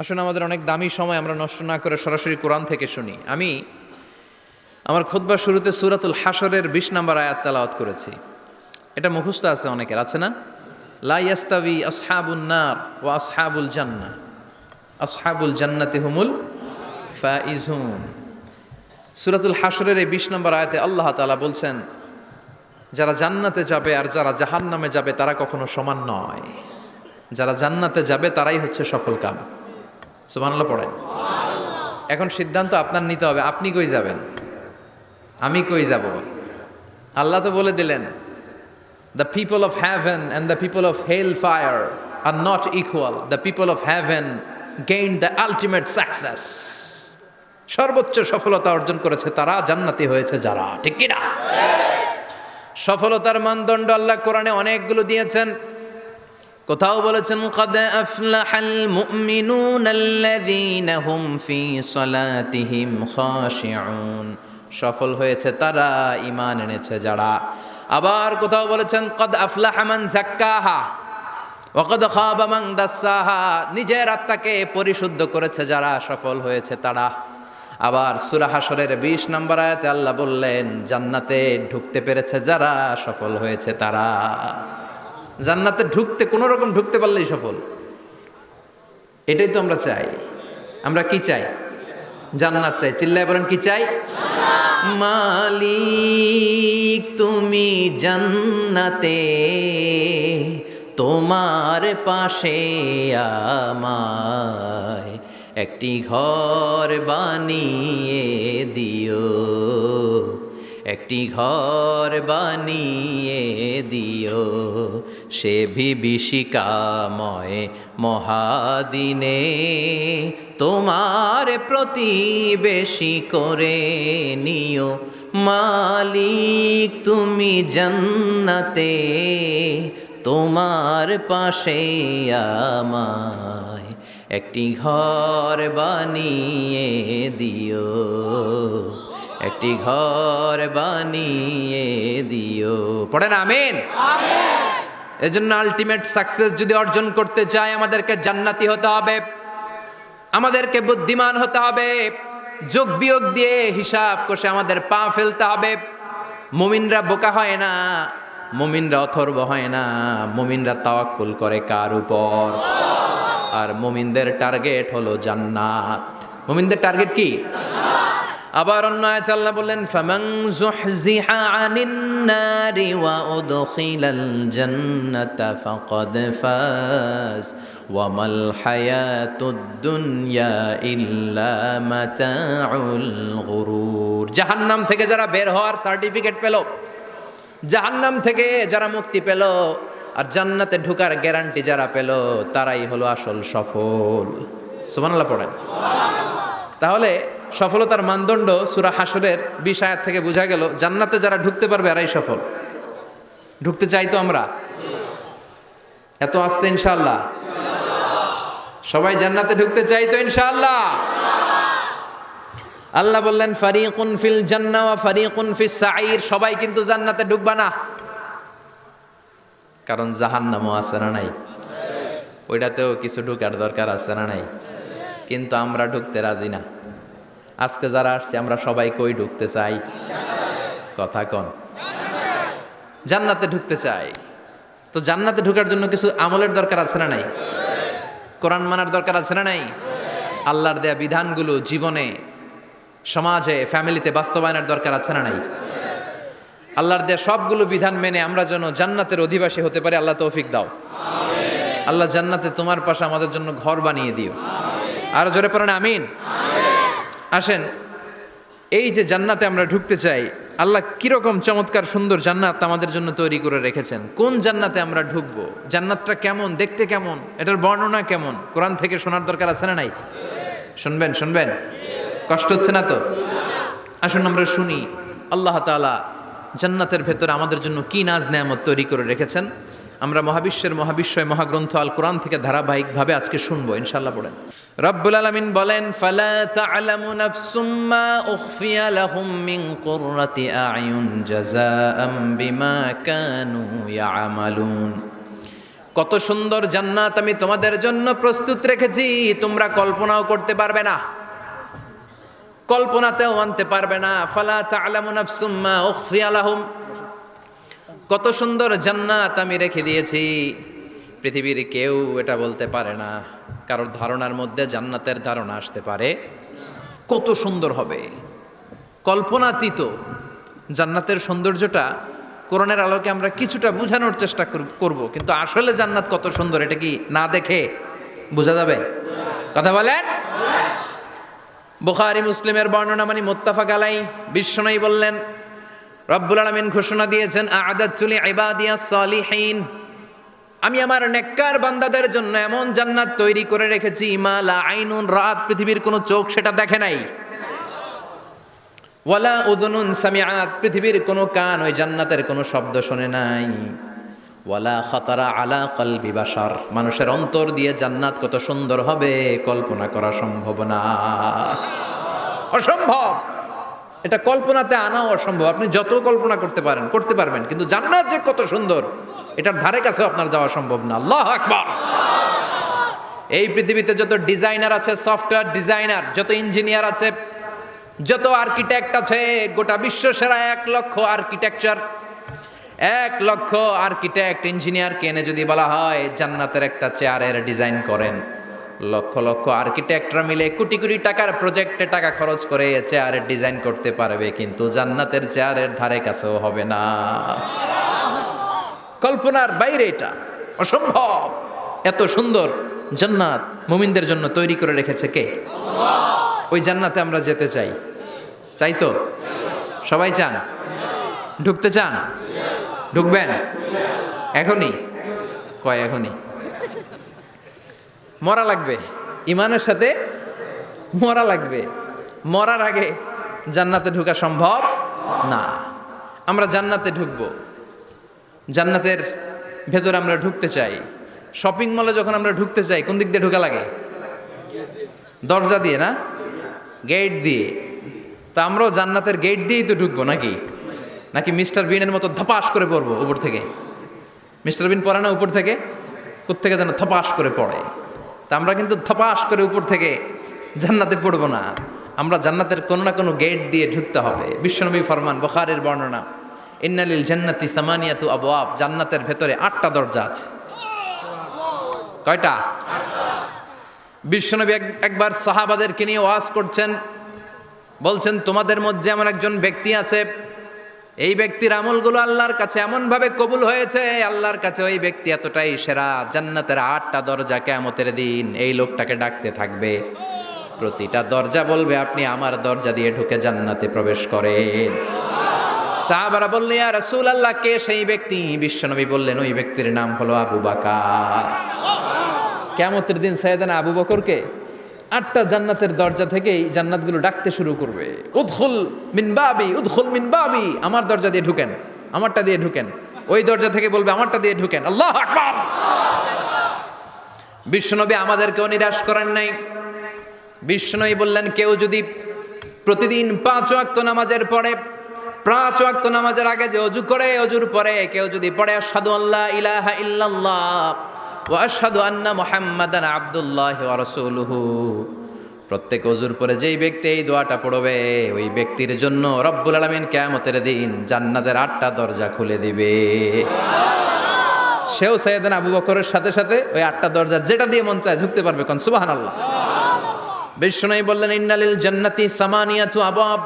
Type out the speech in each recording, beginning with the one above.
আসলে আমাদের অনেক দামি সময় আমরা নষ্ট না করে সরাসরি কোরআন থেকে শুনি। আমি আমার খুতবার শুরুতে সূরাতুল হাশরের ২০ নম্বর আয়াত তেলাওয়াত করেছি। এটা মুখস্থ আছে অনেকের, আছে না? লা ইয়াস্তাবি আসহাবুন নার ওয়া আসহাবুল জান্নাহ, আসহাবুল জান্নাতি হুমুল ফাইজুন। সূরাতুল হাশরের এই ২০ নম্বর আয়াতে আল্লাহ তাআলা বলছেন, যারা জান্নাতে যাবে আর যারা জাহান্নামে যাবে তারা কখনো সমান নয়। যারা জান্নাতে যাবে তারাই হচ্ছে সফল কাম। সুবহানাল্লাহ পড়েন। এখন সিদ্ধান্ত আপনার নিতে হবে, আপনি কই যাবেন, আমি কই যাব। আল্লাহ তো বলে দিলেন, the people of heaven and the people of hell fire are not equal. The people of heaven gain the ultimate success. সর্বোচ্চ সফলতা অর্জন করেছে তারা, জান্নাতি হয়েছে যারা। ঠিক কিনা? সফলতার মানদণ্ড আল্লাহ কোরআনে অনেকগুলো দিয়েছেন। কোথাও বলেছেন, قد أفلح المؤمنون الذين هم في صلاتهم خاشعون। সফল হয়েছে তারা, ঈমান এনেছে যারা। আবার কোথাও বলেছেন, قد أفلح من زكاها وقد خاب من دساها। নিজের আত্মাকে পরিশুদ্ধ করেছে যারা, সফল হয়েছে তারা। আবার সূরা হাশরের ২০ নম্বর আয়াতে আল্লাহ বললেন, জান্নাতে ঢুকতে পেরেছে যারা, সফল হয়েছে তারা। জান্নাতে ঢুকতে, কোনো রকম ঢুকতে পারলেই সফল। এটাই তো আমরা চাই। আমরা কি চাই? জান্নাত চাই। চিল্লায় বলেন, কি চাই? মালিক তুমি জান্নাতে, তোমার পাশে আমায় একটি ঘর বানিয়ে দিও, একটি ঘর বানিয়ে দিও সে বিভীষিকাময় মহাদিনে, তোমার প্রতিবেশী করে নিও। মালিক তুমি জান্নাতে, তোমার পাশে আমায় একটি ঘর বানিয়ে দিও, একটি ঘর বানিয়ে দিও। পড়েন আমিন। এজন্য আলটিমেট সাকসেস যদি অর্জন করতে চাই, আমাদেরকে জান্নাতি হতে হবে, আমাদেরকে বুদ্ধিমান হতে হবে, যোগ বিয়োগ দিয়ে হিসাব কষে আমাদের পা ফেলতে হবে। মুমিনরা বোকা হয় না, মুমিনরা অথর্ব হয় না, মুমিনরা তাওয়াক্কুল করে কার উপর? আর মুমিনদের টার্গেট হলো জান্নাত। মুমিনদের টার্গেট কি? আবার অন্য আয়াতে আল্লাহ বললেন, ফামান যুহজিহা আনিন নারি ওয়া উদখিলাল জান্নাতা ফাকাদ ফাজ ওয়া মাল হায়াতুদ দুনিয়া ইল্লা মাতাউল গুরুর। জাহান্নাম থেকে যারা বের হওয়ার সার্টিফিকেট পেল, জাহান্নাম থেকে যারা মুক্তি পেল, আর জান্নাতে ঢোকার গ্যারান্টি যারা পেল, তারাই হলো আসল সফল। সুবহানাল্লাহ পড়েন। তাহলে সফলতার মানদণ্ড সূরা হাশরের ২০ আয়াত থেকে বোঝা গেল, জান্নাতে যারা ঢুকতে পারবে এরাই সফল। ঢুকতে চাই তো আমরা? এত আস্তে ইনশাআল্লাহ? সবাই জান্নাতে ঢুকতে চাই তো ইনশাআল্লাহ? আল্লাহ বললেন, ফারিকুন ফিল জান্নাহ ওয়া ফারিকুন ফিস সাঈর। সবাই কিন্তু জান্নাতে ঢুকবা না, কারণ জাহান্নামও আছে না নাই? ওইটাতেও কিছু ঢুকার দরকার আছে না নাই? কিন্তু আমরা ঢুকতে রাজি না। আজকে যারা আসছে আমরা সবাই কই ঢুকতে চাই? কথা কন। জান্নাতে ঢুকতে চাই। তো জান্নাতে ঢুকার জন্য কিছু আমলের দরকার আছে না নাই? কোরআন মানার দরকার আছে না নাই? আল্লাহর দেয়া বিধানগুলো জীবনে, সমাজে, ফ্যামিলিতে বাস্তবায়নের দরকার আছে না নাই? আল্লাহর দেয়া সবগুলো বিধান মেনে আমরা যেন জান্নাতের অধিবাসী হতে পারি, আল্লাহ তৌফিক দাও। আল্লাহ জান্নাতে তোমার পাশে আমাদের জন্য ঘর বানিয়ে দিও। আরো জোরে পড়েন আমিন। আসেন, এই যে জান্নাতে আমরা ঢুকতে চাই, আল্লাহ কিরকম চমৎকার সুন্দর জান্নাত আমাদের জন্য তৈরি করে রেখেছেন। কোন জান্নাতে আমরা ঢুকবো, জান্নাতটা কেমন, দেখতে কেমন, এটার বর্ণনা কেমন, কোরআন থেকে শোনার দরকার আছে না নাই? শুনবেন, শুনবেন? কষ্ট হচ্ছে না তো? আসুন আমরা শুনি আল্লাহ তাআলা জান্নাতের ভেতরে আমাদের জন্য কি নাজ নেয়ামত তৈরি করে রেখেছেন। আমরা মহাবিশ্বের মহাবিশ্বয় মহাগ্রন্থ আল কোরআন থেকে ধারাবাহিকভাবে আজকে শুনবো ইনশাআল্লাহ। পড়েন। রব্বুল আলামিন বলেন, ফালা তা'লামু নাফসুম মা উখফিয়া লাহুম মিন কুররাতি আ'য়ুন জাযাআম বিমা কানু ইয়া'মালুন। কত সুন্দর জান্নাত আমি তোমাদের জন্য প্রস্তুত রেখেছি, তোমরা কল্পনাও করতে পারবে না, কল্পনাতেও আনতে পারবে না। ফালা তা'লামু নাফসুম মা উখফিয়া লাহুম, কত সুন্দর জান্নাত আমি রেখে দিয়েছি, পৃথিবীর কেউ এটা বলতে পারে না, কারোর ধারণার মধ্যে জান্নাতের ধারণা আসতে পারে। কত সুন্দর হবে, কল্পনাতীত জান্নাতের সৌন্দর্যটা কোরআনের আলোকে আমরা কিছুটা বোঝানোর চেষ্টা করব, কিন্তু আসলে জান্নাত কত সুন্দর এটা কি না দেখে বোঝা যাবে? কথা বলেন। বুখারী মুসলিমের বর্ণনা মানে মুত্তাফাক আলাই, বিশ্বনবী বললেন, রব্বুল আলামিন ঘোষণা দিয়েছেন, আ'আদাতু লিইবাদিয়াস সালিহিন, আমি আমার নেককার বান্দাদের জন্য এমন জান্নাত তৈরি করে রেখেছি, মা লা আইনুন রাত, পৃথিবীর কোনো চোখ সেটা দেখে নাই, ওয়ালা উযুনুন সামিআত, পৃথিবীর কোনো কান ওই জান্নাতের কোনো শব্দ শোনে নাই, ওয়ালা খাতারা আলা কলবি বাশার, মানুষের অন্তর দিয়ে জান্নাত কত সুন্দর হবে কল্পনা করা সম্ভব না, অসম্ভব। এটা কল্পনাতে আনাও অসম্ভব, আপনি যত কল্পনা করতে পারবেন, কিন্তু জান্নাত যে কত সুন্দর এটার ধারে কাছে আপনার যাওয়া সম্ভব না। আল্লাহু আকবার। এই পৃথিবীতে যত ডিজাইনার আছে, সফটওয়্যার ডিজাইনার, যত ইঞ্জিনিয়ার আছে, যত আর্কিটেক্ট আছে, গোটা বিশ্ব সেরা 1 লক্ষ আর্কিটেকচার, 1 লক্ষ আর্কিটেক্ট ইঞ্জিনিয়ারকে এনে যদি বলা হয় জান্নাতের একটা চেয়ারের ডিজাইন করেন, লক্ষ লক্ষ আর্কিটেক্টরা মিলে কোটি কোটি টাকার প্রজেক্টে টাকা খরচ করে চেয়ারের ডিজাইন করতে পারবে, কিন্তু জান্নাতের চেয়ারের ধারে কাছেও হবে না। কল্পনার বাইরে, এটা অসম্ভব। এত সুন্দর জান্নাত মুমিনদের জন্য তৈরি করে রেখেছে কে? ওই জান্নাতে আমরা যেতে চাই, চাই তো? সবাই চান? ঢুকতে চান? ঢুকবেন এখনই? কয় এখনই? মরা লাগবে, ইমানের সাথে মরা লাগবে, মরার আগে জান্নাতে ঢোকা সম্ভব না। আমরা জান্নাতে ঢুকবো, জান্নাতের ভেতরে আমরা ঢুকতে চাই। শপিং মলে যখন আমরা ঢুকতে চাই কোন দিক দিয়ে ঢোকা লাগে? দরজা দিয়ে না, গেট দিয়ে। তো আমরাও জান্নাতের গেট দিয়েই তো ঢুকবো নাকি? নাকি মিস্টার বিনের মতো ধপাস করে পড়বো উপর থেকে? মিস্টার বিন পড়ে না উপর থেকে? কোত্থেকে যেন ধপাস করে পড়ে। তা আমরা কিন্তু ধপাস করে উপর থেকে জান্নাতে পড়বো না, আমরা জান্নাতের কোনো না কোনো গেট দিয়ে ঢুকতে হবে। বিশ্বনবী ফরমান, বুখারীর বর্ণনা, ইন্নালিল জান্নাতি সামানিয়াতু আবওয়াব, জান্নাতের ভেতরে 8টা দরজা আছে। কয়টা? বিশ্বনবী একবার সাহাবাদেরকে নিয়ে ওয়াজ করছেন, বলছেন, তোমাদের মধ্যে এমন একজন ব্যক্তি আছে, এই ব্যক্তির আমলগুলো আল্লাহর কাছে এমনভাবে কবুল হয়েছে, আল্লাহর কাছে ওই ব্যক্তি এতটাই সেরা, জান্নাতের 8টা দরজা কিয়ামতের দিন এই লোকটাকে ডাকতে থাকবে, প্রতিটা দরজা বলবে আপনি আমার দরজা দিয়ে ঢুকে জান্নাতে প্রবেশ করেন। সাহাবারা বললেন, ইয়া রাসূলুল্লাহ, কে সেই ব্যক্তি? বিশ্বনবী বললেন, ওই ব্যক্তির নাম হলো আবু বকর। কিয়ামতের দিন সাইয়েদনা আবু বকরকে 8টা জান্নাতের দরজা থেকেই জান্নাতগুলো ডাকতে শুরু করবে, উদখুল মিন বাবি, উদখুল মিন বাবি, আমার দরজা দিয়ে ঢুকেন, আমারটা দিয়ে ঢুকেন। ওই দরজা থেকে বলবে আমারটা দিয়ে ঢুকেন। আল্লাহু আকবার। বিশ্বনবী আমাদেরকেও নিরাশ করেন নাই। বিশ্বনবী বললেন, কেউ যদি প্রতিদিন 5 ওয়াক্ত নামাজের পরে, 5 ওয়াক্ত নামাজের আগে যে অজু করে, অজুর পরে কেউ যদি পড়ে আশহাদু আল্লা ইলাহা ইল্লাল্লাহ ওয়া আশহাদু আন্না মুহাম্মাদান আবদুল্লাহি ওয়া রাসূলুহু, প্রত্যেক অজুর পরে যেই ব্যক্তি এই দোয়াটা পড়বে, ওই ব্যক্তির জন্য রব্বুল আলামিন কিয়ামতের দিন জান্নাতের 8টা দরজা খুলে দিবে। সেও সাইয়েদনা আবু বকরের সাথে সাথে ওই 8টা দরজার যেটা দিয়ে মন চায় ঢুকতে পারবে। কোন সুবহানাল্লাহ। বিশ্বনবী বললেন, ইন্নালিল জান্নাতি সামানিয়াতু আবওয়াব,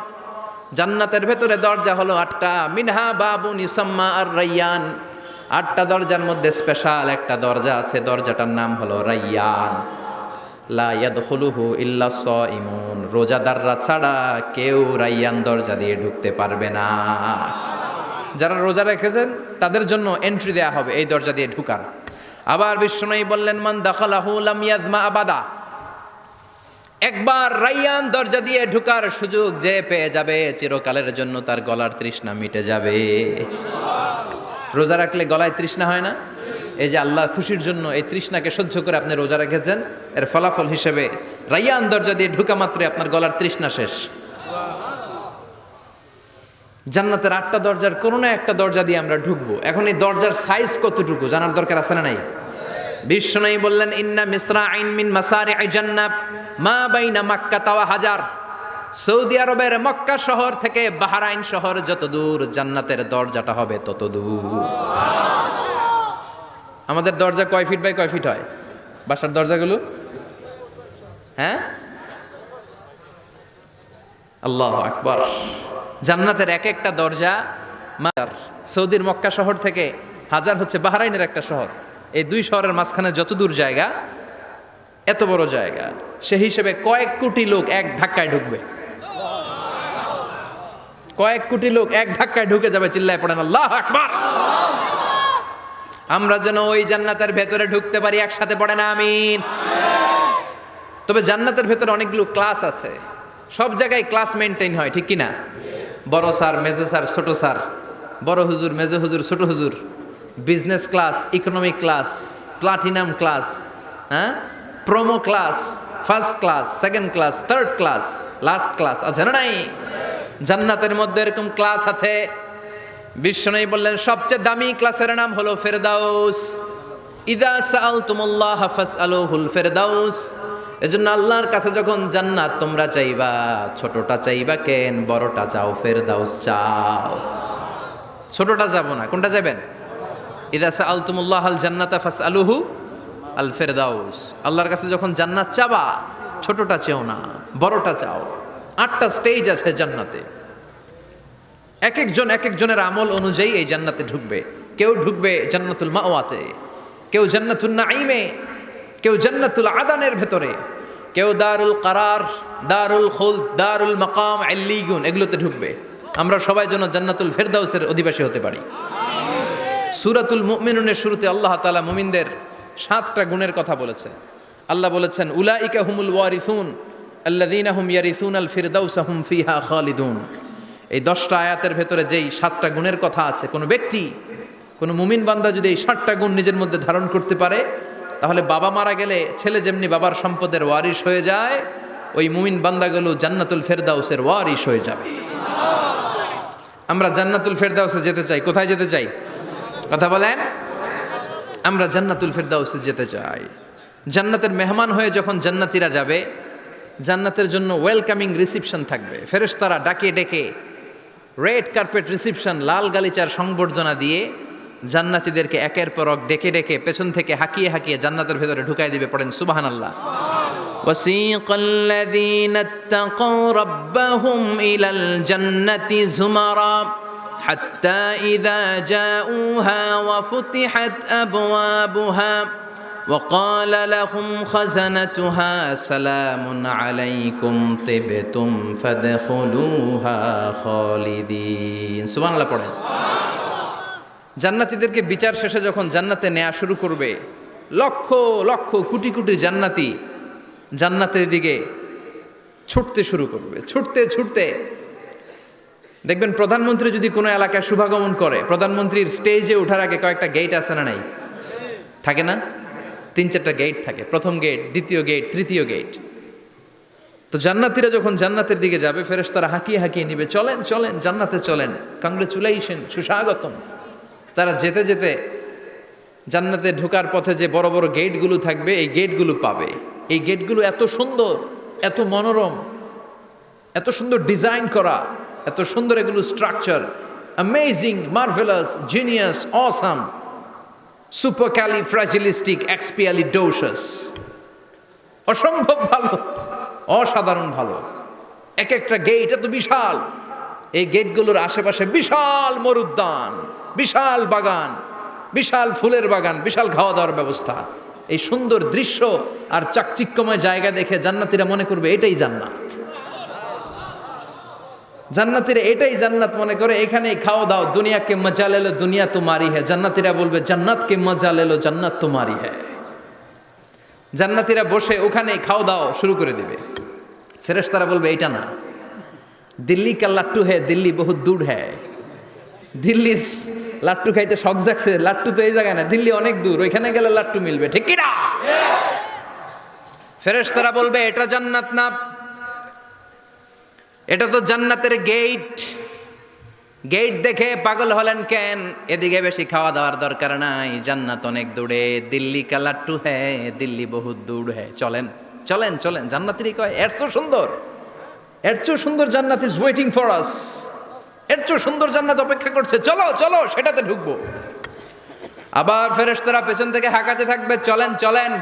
জান্নাতের ভেতরে দরজা হলো 8টা, মিনহা বাবুন ইউসাম্মা আর রায়্যান, 8টা দরজার মধ্যে স্পেশাল একটা দরজা আছে, দরজাটার নাম হলো রায়্যান। লা ইয়াদখুলুহু ইল্লা সাইমুন, রোজাদাররা ছাড়া কেউ রায়্যান দরজা দিয়ে ঢুকতে পারবে না। যারা রোজা রেখেছেন তাদের জন্য এন্ট্রি দেয়া হবে এই দরজা দিয়ে ঢুকার। আবার বিশ্বনবী বললেন, মান দাখালাহু লাম ইয়াজমা আবাদা, একবার রায়্যান দরজা দিয়ে ঢুকার সুযোগ যে পেয়ে যাবে, চিরকালের জন্য তার গলার তৃষ্ণা মিটে যাবে। রোজা রাখলে গলায় তৃষ্ণা হয় না? এই যে আল্লাহর খুশির জন্য এই তৃষ্ণাকে সহ্য করে আপনি রোজা রেখেছেন, এর ফলাফল হিসেবে রায়্যান দরজা দিয়ে ঢুকা মাত্রই আপনার গলার তৃষ্ণা শেষ। জান্নাতের 8টা দরজার কোনো না একটা দরজা দিয়ে আমরা ঢুকবো। এখন এই দরজার সাইজ কতটুকু জানার দরকার আছে না নাই? বিষ্ণু বললেন ইন্না মিসরাইন মিন মাসারি'i জান্নাহ মা বাইনা মাক্কা ওয়া হাজার। সৌদি আরবের মক্কা শহর থেকে বাহরাইন শহর যত দূর, জান্নাতের দরজাটা হবে তত দূর। আমাদের দরজা কয় ফিট বাই কয় ফিট হয় বাসার দরজাগুলো? হ্যাঁ, আল্লাহু আকবার। জান্নাতের এক একটা দরজা মার। সৌদির মক্কা শহর থেকে হাজার হচ্ছে বাহরাইনের একটা শহর। এই দুই শহরের মাঝখানে যত দূর জায়গা, এত বড় জায়গা, সেই হিসেবে কয়েক কোটি লোক এক ধাক্কায় ঢুকবে। কয়েক কোটি লোক এক ধাক্কায় ঢুকে যাবে। চিল্লায় পড়েন আল্লাহু আকবার। আমরা যেন ওই জান্নাতের ভেতরে ঢুকতে পারি, একসাথে পড়েন আমিন। তবে জান্নাতের ভেতরে অনেকগুলো ক্লাস আছে, সব জায়গায় ক্লাস মেনটেন হয়, ঠিক কিনা? বড় স্যার, মেজো স্যার, ছোট স্যার, বড় হুজুর, মেজো হুজুর, ছোট হুজুর, business class, economic class, platinum class, হ্যাঁ, promo class, first class, second class, third class, last class আছে না নাই? জান্নাতের মধ্যে এরকম ক্লাস আছে। বিষ্ণু বললেন সবচেয়ে দামি ক্লাসের নাম হলো ফেরদাউস। ইদা সাআলতুমুল্লাহ ফাসআলুহুল ফেরদাউস। এজন্য আল্লাহর কাছে যখন জান্নাত তোমরা চাইবা, ছোটটা চাইবা কেন, বড়টা চাও, ফেরদাউস চাও। ছোটটা যাবো না, কোনটা যাবেন? ইদা সাআলতুমুল্লাহ আল জান্নাতা ফাসআলুহু আল ফেরদাউস। আল্লাহর কাছে যখন জান্নাত চাবা, ছোটটা চেও না, বড়টা চাও। 8টা স্টেজ আছে জান্নাতে। এক একজনের আমল অনুযায়ী এই জান্নাতে ঢুকবে। কেউ ঢুকবে জান্নাতুল মাওয়াতে, কেউ জান্নাতুল নাঈমে, কেউ জান্নাতুল আদানের ভেতরে, কেউ দারুল কারার, দারুল খুলদ, দারুল মাকাম, আল্লিগুন, এগুলোতে ঢুকবে। আমরা সবাই যেন জান্নাতুল ফেরদাউসের অধিবাসী হতে পারি। সূরাতুল মুমিনুনের শুরুতে আল্লাহ তাআলা মুমিনদের 7টা গুণের কথা বলেছে। আল্লাহ বলেছেন উলাইকা হুমুল ওয়ারিসুন আল্লাযীনা হুম ইয়ারিসুনাল ফিরদাউসা হুম ফিহা খালিদুন। এই 10টা আয়াতের ভেতরে যেই 7টা গুণের কথা আছে, কোনো ব্যক্তি, কোনো মুমিন বান্দা যদি এই 7টা গুণ নিজের মধ্যে ধারণ করতে পারে, তাহলে বাবা মারা গেলে ছেলে যেমনি বাবার সম্পদের ওয়ারিশ হয়ে যায়, ওই মুমিন বান্দাগুলো জান্নাতুল ফেরদাউসের ওয়ারিশ হয়ে যাবে। আমরা জান্নাতুল ফেরদাউসে যেতে চাই। কোথায় যেতে চাই? কথা বলেন। আমরা জান্নাতুল ফেরদাউসে যেতে চাই। জান্নাতের মেহমান হয়ে যখন জান্নাতীরা যাবে, জান্নাতের জন্য ওয়েলকামিং রিসিপশন থাকবে। ফেরেশতারা ডাকে ডেকে রেড কার্পেট রিসিপশন, লাল গালিচার সংবর্ধনা দিয়ে জান্নাতীদেরকে একের পর এক ডেকে ডেকে পেছন থেকে হাঁকিয়ে হাঁকিয়ে জান্নাতের ভেতরে ঢুকাই দিবে। পড়েন সুবহানাল্লাহ। ওয়াসিকাল্লাযীনা ইত্তাকাউ রাব্বাহুম ইলাল জান্নাতি যুমারা হাত্তা ইযা জাউহা ওয়া ফুতিহাত আবওয়াবুহা وقال لهم خزنتها سلام عليكم طبتم فادخلوها خالدين। সুবহানাল্লাহ পড়েন। জান্নাতীদেরকে বিচার শেষে যখন জান্নাতে নেওয়া শুরু করবে, লক্ষ লক্ষ কোটি কোটি জান্নাতি জান্নাতের দিকে ছুটতে শুরু করবে। ছুটতে ছুটতে দেখবেন প্রধানমন্ত্রী যদি কোনো এলাকায় শুভাগমন করে, প্রধানমন্ত্রীর স্টেজে ওঠার আগে কয়েকটা গেট আছে না নাই? থাকে না? 3-4টা গেট থাকে। প্রথম গেট, দ্বিতীয় গেট, তৃতীয় গেট। তো জান্নাতীরা যখন জান্নাতের দিকে যাবে, ফেরেশতারা হাঁকিয়ে হাঁকিয়ে নিবে, চলেন চলেন জান্নাতে চলেন, কংগ্রেচুলেশন, সুস্বাগতম। তারা যেতে যেতে জান্নাতে ঢোকার পথে যে বড় বড় গেটগুলো থাকবে, এই গেটগুলো পাবে। এই গেটগুলো এত সুন্দর, এত মনোরম, এত সুন্দর ডিজাইন করা, এত সুন্দর এগুলো structure, amazing, marvellous, genius, awesome, supercalifragilisticexpialidocious, অসম্ভব ভালো, অসাধারণ ভালো। এক একটা গেট এত বিশাল। এই গেটগুলোর আশেপাশে বিশাল মরুদ্যান, বিশাল বাগান, বিশাল ফুলের বাগান, বিশাল খাওয়া দাওয়ার ব্যবস্থা। এই সুন্দর দৃশ্য আর চাকচিক্যময় জায়গা দেখে জান্নাতীরা মনে করবে এটাই জান্নাত। জান্নাতীরা এটাই জান্নাত মনে করে, এখানেই খাও দাও, দুনিয়া কে মজা লেলো দুনিয়া তোমারি হ্যায়। জান্নাতীরা বলবে জান্নাত কে মজা লেলো জান্নাত তোমারি হ্যায়। জান্নাতীরা বসে ওখানেই খাও দাও শুরু করে দিবে। ফেরেশতারা বলবে এটা না, দিল্লি কা লাট্টু হ্যায়, দিল্লি বহুত দূর হ্যায়। দিল্লির লাট্টু খাইতে শখ জাগছে, লাট্টু তো এই জায়গায় না, দিল্লি অনেক দূর, ওইখানে গেলে লাট্টু মিলবে, ঠিক কি না? ফেরেশতারা বলবে এটা জান্নাত না, এটা তো জান্নাতের গেট। গেট দেখে পাগল হলেন কেন? এদিকে বেশি খাওয়া দাওয়ার দরকার নাই, জান্নাত অনেক দূরে। দিল্লি কা লাট্টু হ্যায়, দিল্লি বহুত দূর হ্যায়। চলেন চলেন চলেন। জান্নাতিরই কয় এর চেয়ে সুন্দর, এর চেয়ে সুন্দর জান্নাত ইজ ওয়েটিং ফর আস। এর চেয়ে সুন্দর জান্নাত অপেক্ষা করছে, চলো চলো সেটাতে ঢুকবো। আবার ফেরেশতারা পেছন থেকে হাঁকাতে থাকবে, চলেন চলেন।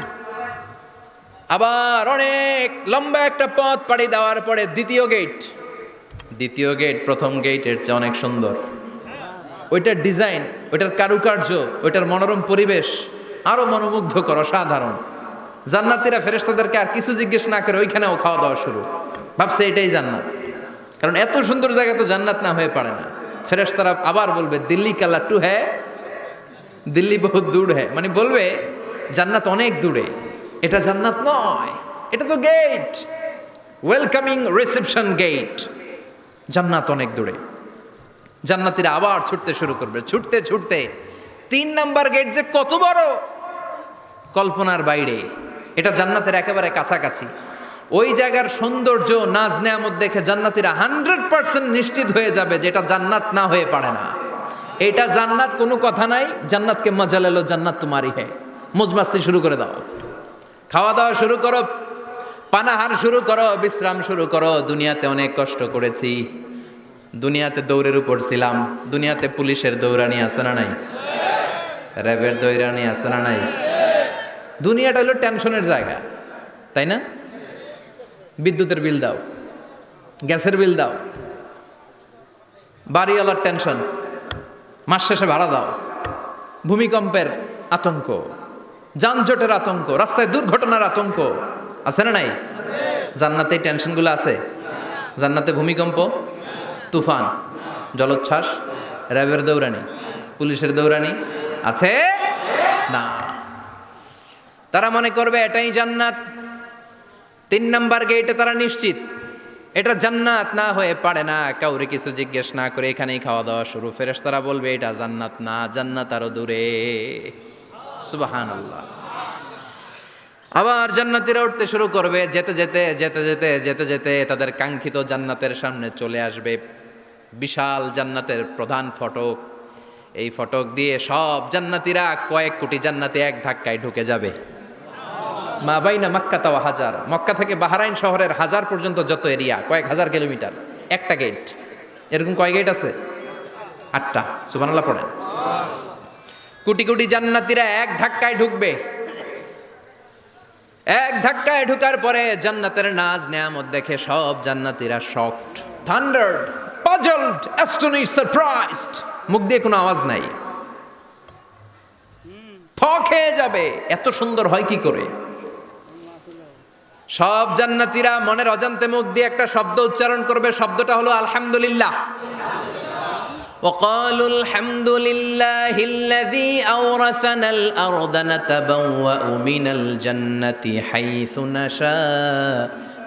আবার অনেক লম্বা একটা পথ পাড়ি দেওয়ার পরে দ্বিতীয় গেট প্রথম গেটের চেয়ে অনেক সুন্দর। ওইটার ডিজাইন, ওইটার কারুকার্য, ওইটার মনোরম পরিবেশ আরো মনোমুগ্ধকর, অসাধারণ। জান্নাতীরা ফেরেশতাদেরকে আর কিছু জিজ্ঞেস না করে ওইখানেও খাওয়া দাওয়া শুরু। ভাবছে এটাই জান্নাত, কারণ এত সুন্দর জায়গা তো জান্নাত না হয়ে পারে না। ফেরেশতারা আবার বলবে দিল্লি কা লাট্টু হ্যায়, দিল্লি বহুত দূর হ্যায়, মানে বলবে জান্নাত অনেক দূরে, এটা জান্নাত নয়, এটা তো গেট, ওয়েলকামিং রিসেপশন গেট। জান্নাত অনেক দূরে। জান্নাতীরা আবার ছুটতে শুরু করবে, ছুটতে ছুটতে 3 নাম্বার গেট যে কত বড়, কল্পনার বাইরে। এটা জান্নাতের একেবারে কাছাকাছি। ওই জায়গার সৌন্দর্য, নাজ নেয়ামত দেখে জান্নাতীরা 100% নিশ্চিত হয়ে যাবে যে এটা জান্নাত না হয়ে পারে না। এটা জান্নাত, কোনো কথা নাই। জান্নাতকে মজা লেলো, জান্নাত তোমারই হ্যায়। মজমাস্তি শুরু করে দাও, খাওয়া দাওয়া শুরু করো, পানাহার শুরু করো, বিশ্রাম শুরু করো। দুনিয়াতে অনেক কষ্ট করেছি, দুনিয়াতে দৌড়ের উপর ছিলাম, দুনিয়াতে পুলিশের দৌড়ানি আছে না নাই, র্যাবের দৌড়ানি আছে না নাই। দুনিয়াটা হলো টেনশনের জায়গা, তাই না? বিদ্যুতের বিল দাও, গ্যাসের বিল দাও, বাড়িওয়ালার টেনশন, মাস শেষে ভাড়া দাও, ভূমিকম্পের আতঙ্ক, যানজটের আতঙ্ক, রাস্তায় দুর্ঘটনার আতঙ্ক আছে না নাই? জান্নাতে এই টেনশনগুলো আছে? জান্নাতে ভূমিকম্প, তুফান, জলোচ্ছ্বাস, র্যাবের দৌড়ানি, পুলিশের দৌড়ানি আছে না। তারা মনে করবে এটাই জান্নাত। 3 নাম্বার গেটে তারা নিশ্চিত এটা জান্নাত না হয়ে পারে না। কাউরে কিছু জিজ্ঞেস না করে এখানেই খাওয়া দাওয়া শুরু। ফেরেশতারা বলবে এটা জান্নাত না, জান্নাত আরো দূরে। সুবহানাল্লাহ। আবার জান্নাতীরা উঠতে শুরু করবে, যেতে যেতে যেতে যেতে যেতে যেতে তাদের কাঙ্ক্ষিত জান্নাতের সামনে চলে আসবে। বিশাল জান্নাতের প্রধান ফটক। এই ফটক দিয়ে সব জান্নাতীরা, কয়েক কোটি জান্নাতি এক ধাক্কায় ঢুকে যাবে। মা বাইনা মক্কা তাওয়া হাজার, মক্কা থেকে বাহরাইন শহরের হাজার পর্যন্ত যত এরিয়া, কয়েক হাজার কিলোমিটার, একটা গেট। এরকম কয় গেট আছে? 8টা। সুবহানাল্লাহ পড়েন। কোটি কোটি জান্নাতীরা এক ধাক্কায় ঢুকবে। এক ধাক্কায় ঢুকার পরে জান্নাতের নাজ নেয়ামত দেখে সব জান্নাতীরা শকড, থান্ডার্ড, পাজলড, অ্যাস্টনিশড, সারপ্রাইজড। মুখ দিয়ে কোনো আওয়াজ নাই, থ খেয়ে যাবে। এত সুন্দর হয় কি করে? সব জান্নাতীরা মনের অজান্তে মুখ দিয়ে একটা শব্দ উচ্চারণ করবে। শব্দটা হলো আলহামদুলিল্লাহ। وقالوا الحمد لله الذي أورثنا الأرض نتبوأ من الجنة حيث نشاء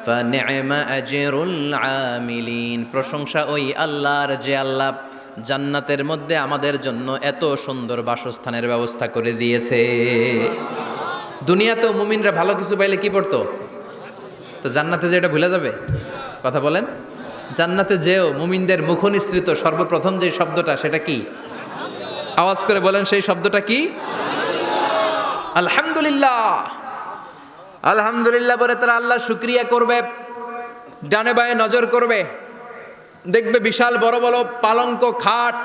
فنعم أجر العاملين। প্রশংসা ওই আল্লাহর যে আল্লাহ জান্নাতের মধ্যে আমাদের জন্য এত সুন্দর বাসস্থানের ব্যবস্থা করে দিয়েছে। দুনিয়াতেও মুমিনরা ভালো কিছু পাইলে কি পড়তো? তো জান্নাতে যে এটা ভুলে যাবে? কথা বলেন। জান্নাতে যেও মুমিনদের মুখনিসৃত সর্বপ্রথম যে শব্দটা, সেটা কি? আওয়াজ করে বলেন, সেই শব্দটা কি? আলহামদুলিল্লাহ। আলহামদুলিল্লাহ বলে তারা আল্লাহ শুকরিয়া করবে। ডানে বায়ে নজর করবে, দেখবে বিশাল বড় বড় পালঙ্ক, খাট,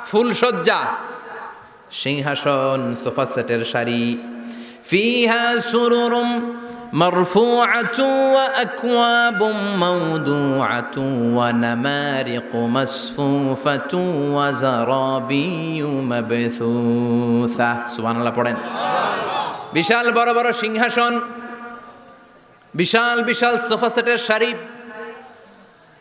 ফুলসজ্জা, সিংহাসন, সোফা সেটের সারি। ফিহা সুরুরুম মারফুআতুন ওয়া আকওয়াবুম মাওদুআতুন ওয়া নামারিকু মাসফুফাতুন ওয়া যারাবিয়্যু মাবথুসা। সুবহানাল্লাহ পড়েন। বিশাল বড় বড় সিংহাসন, বিশাল বিশাল সোফা সেটের সারি,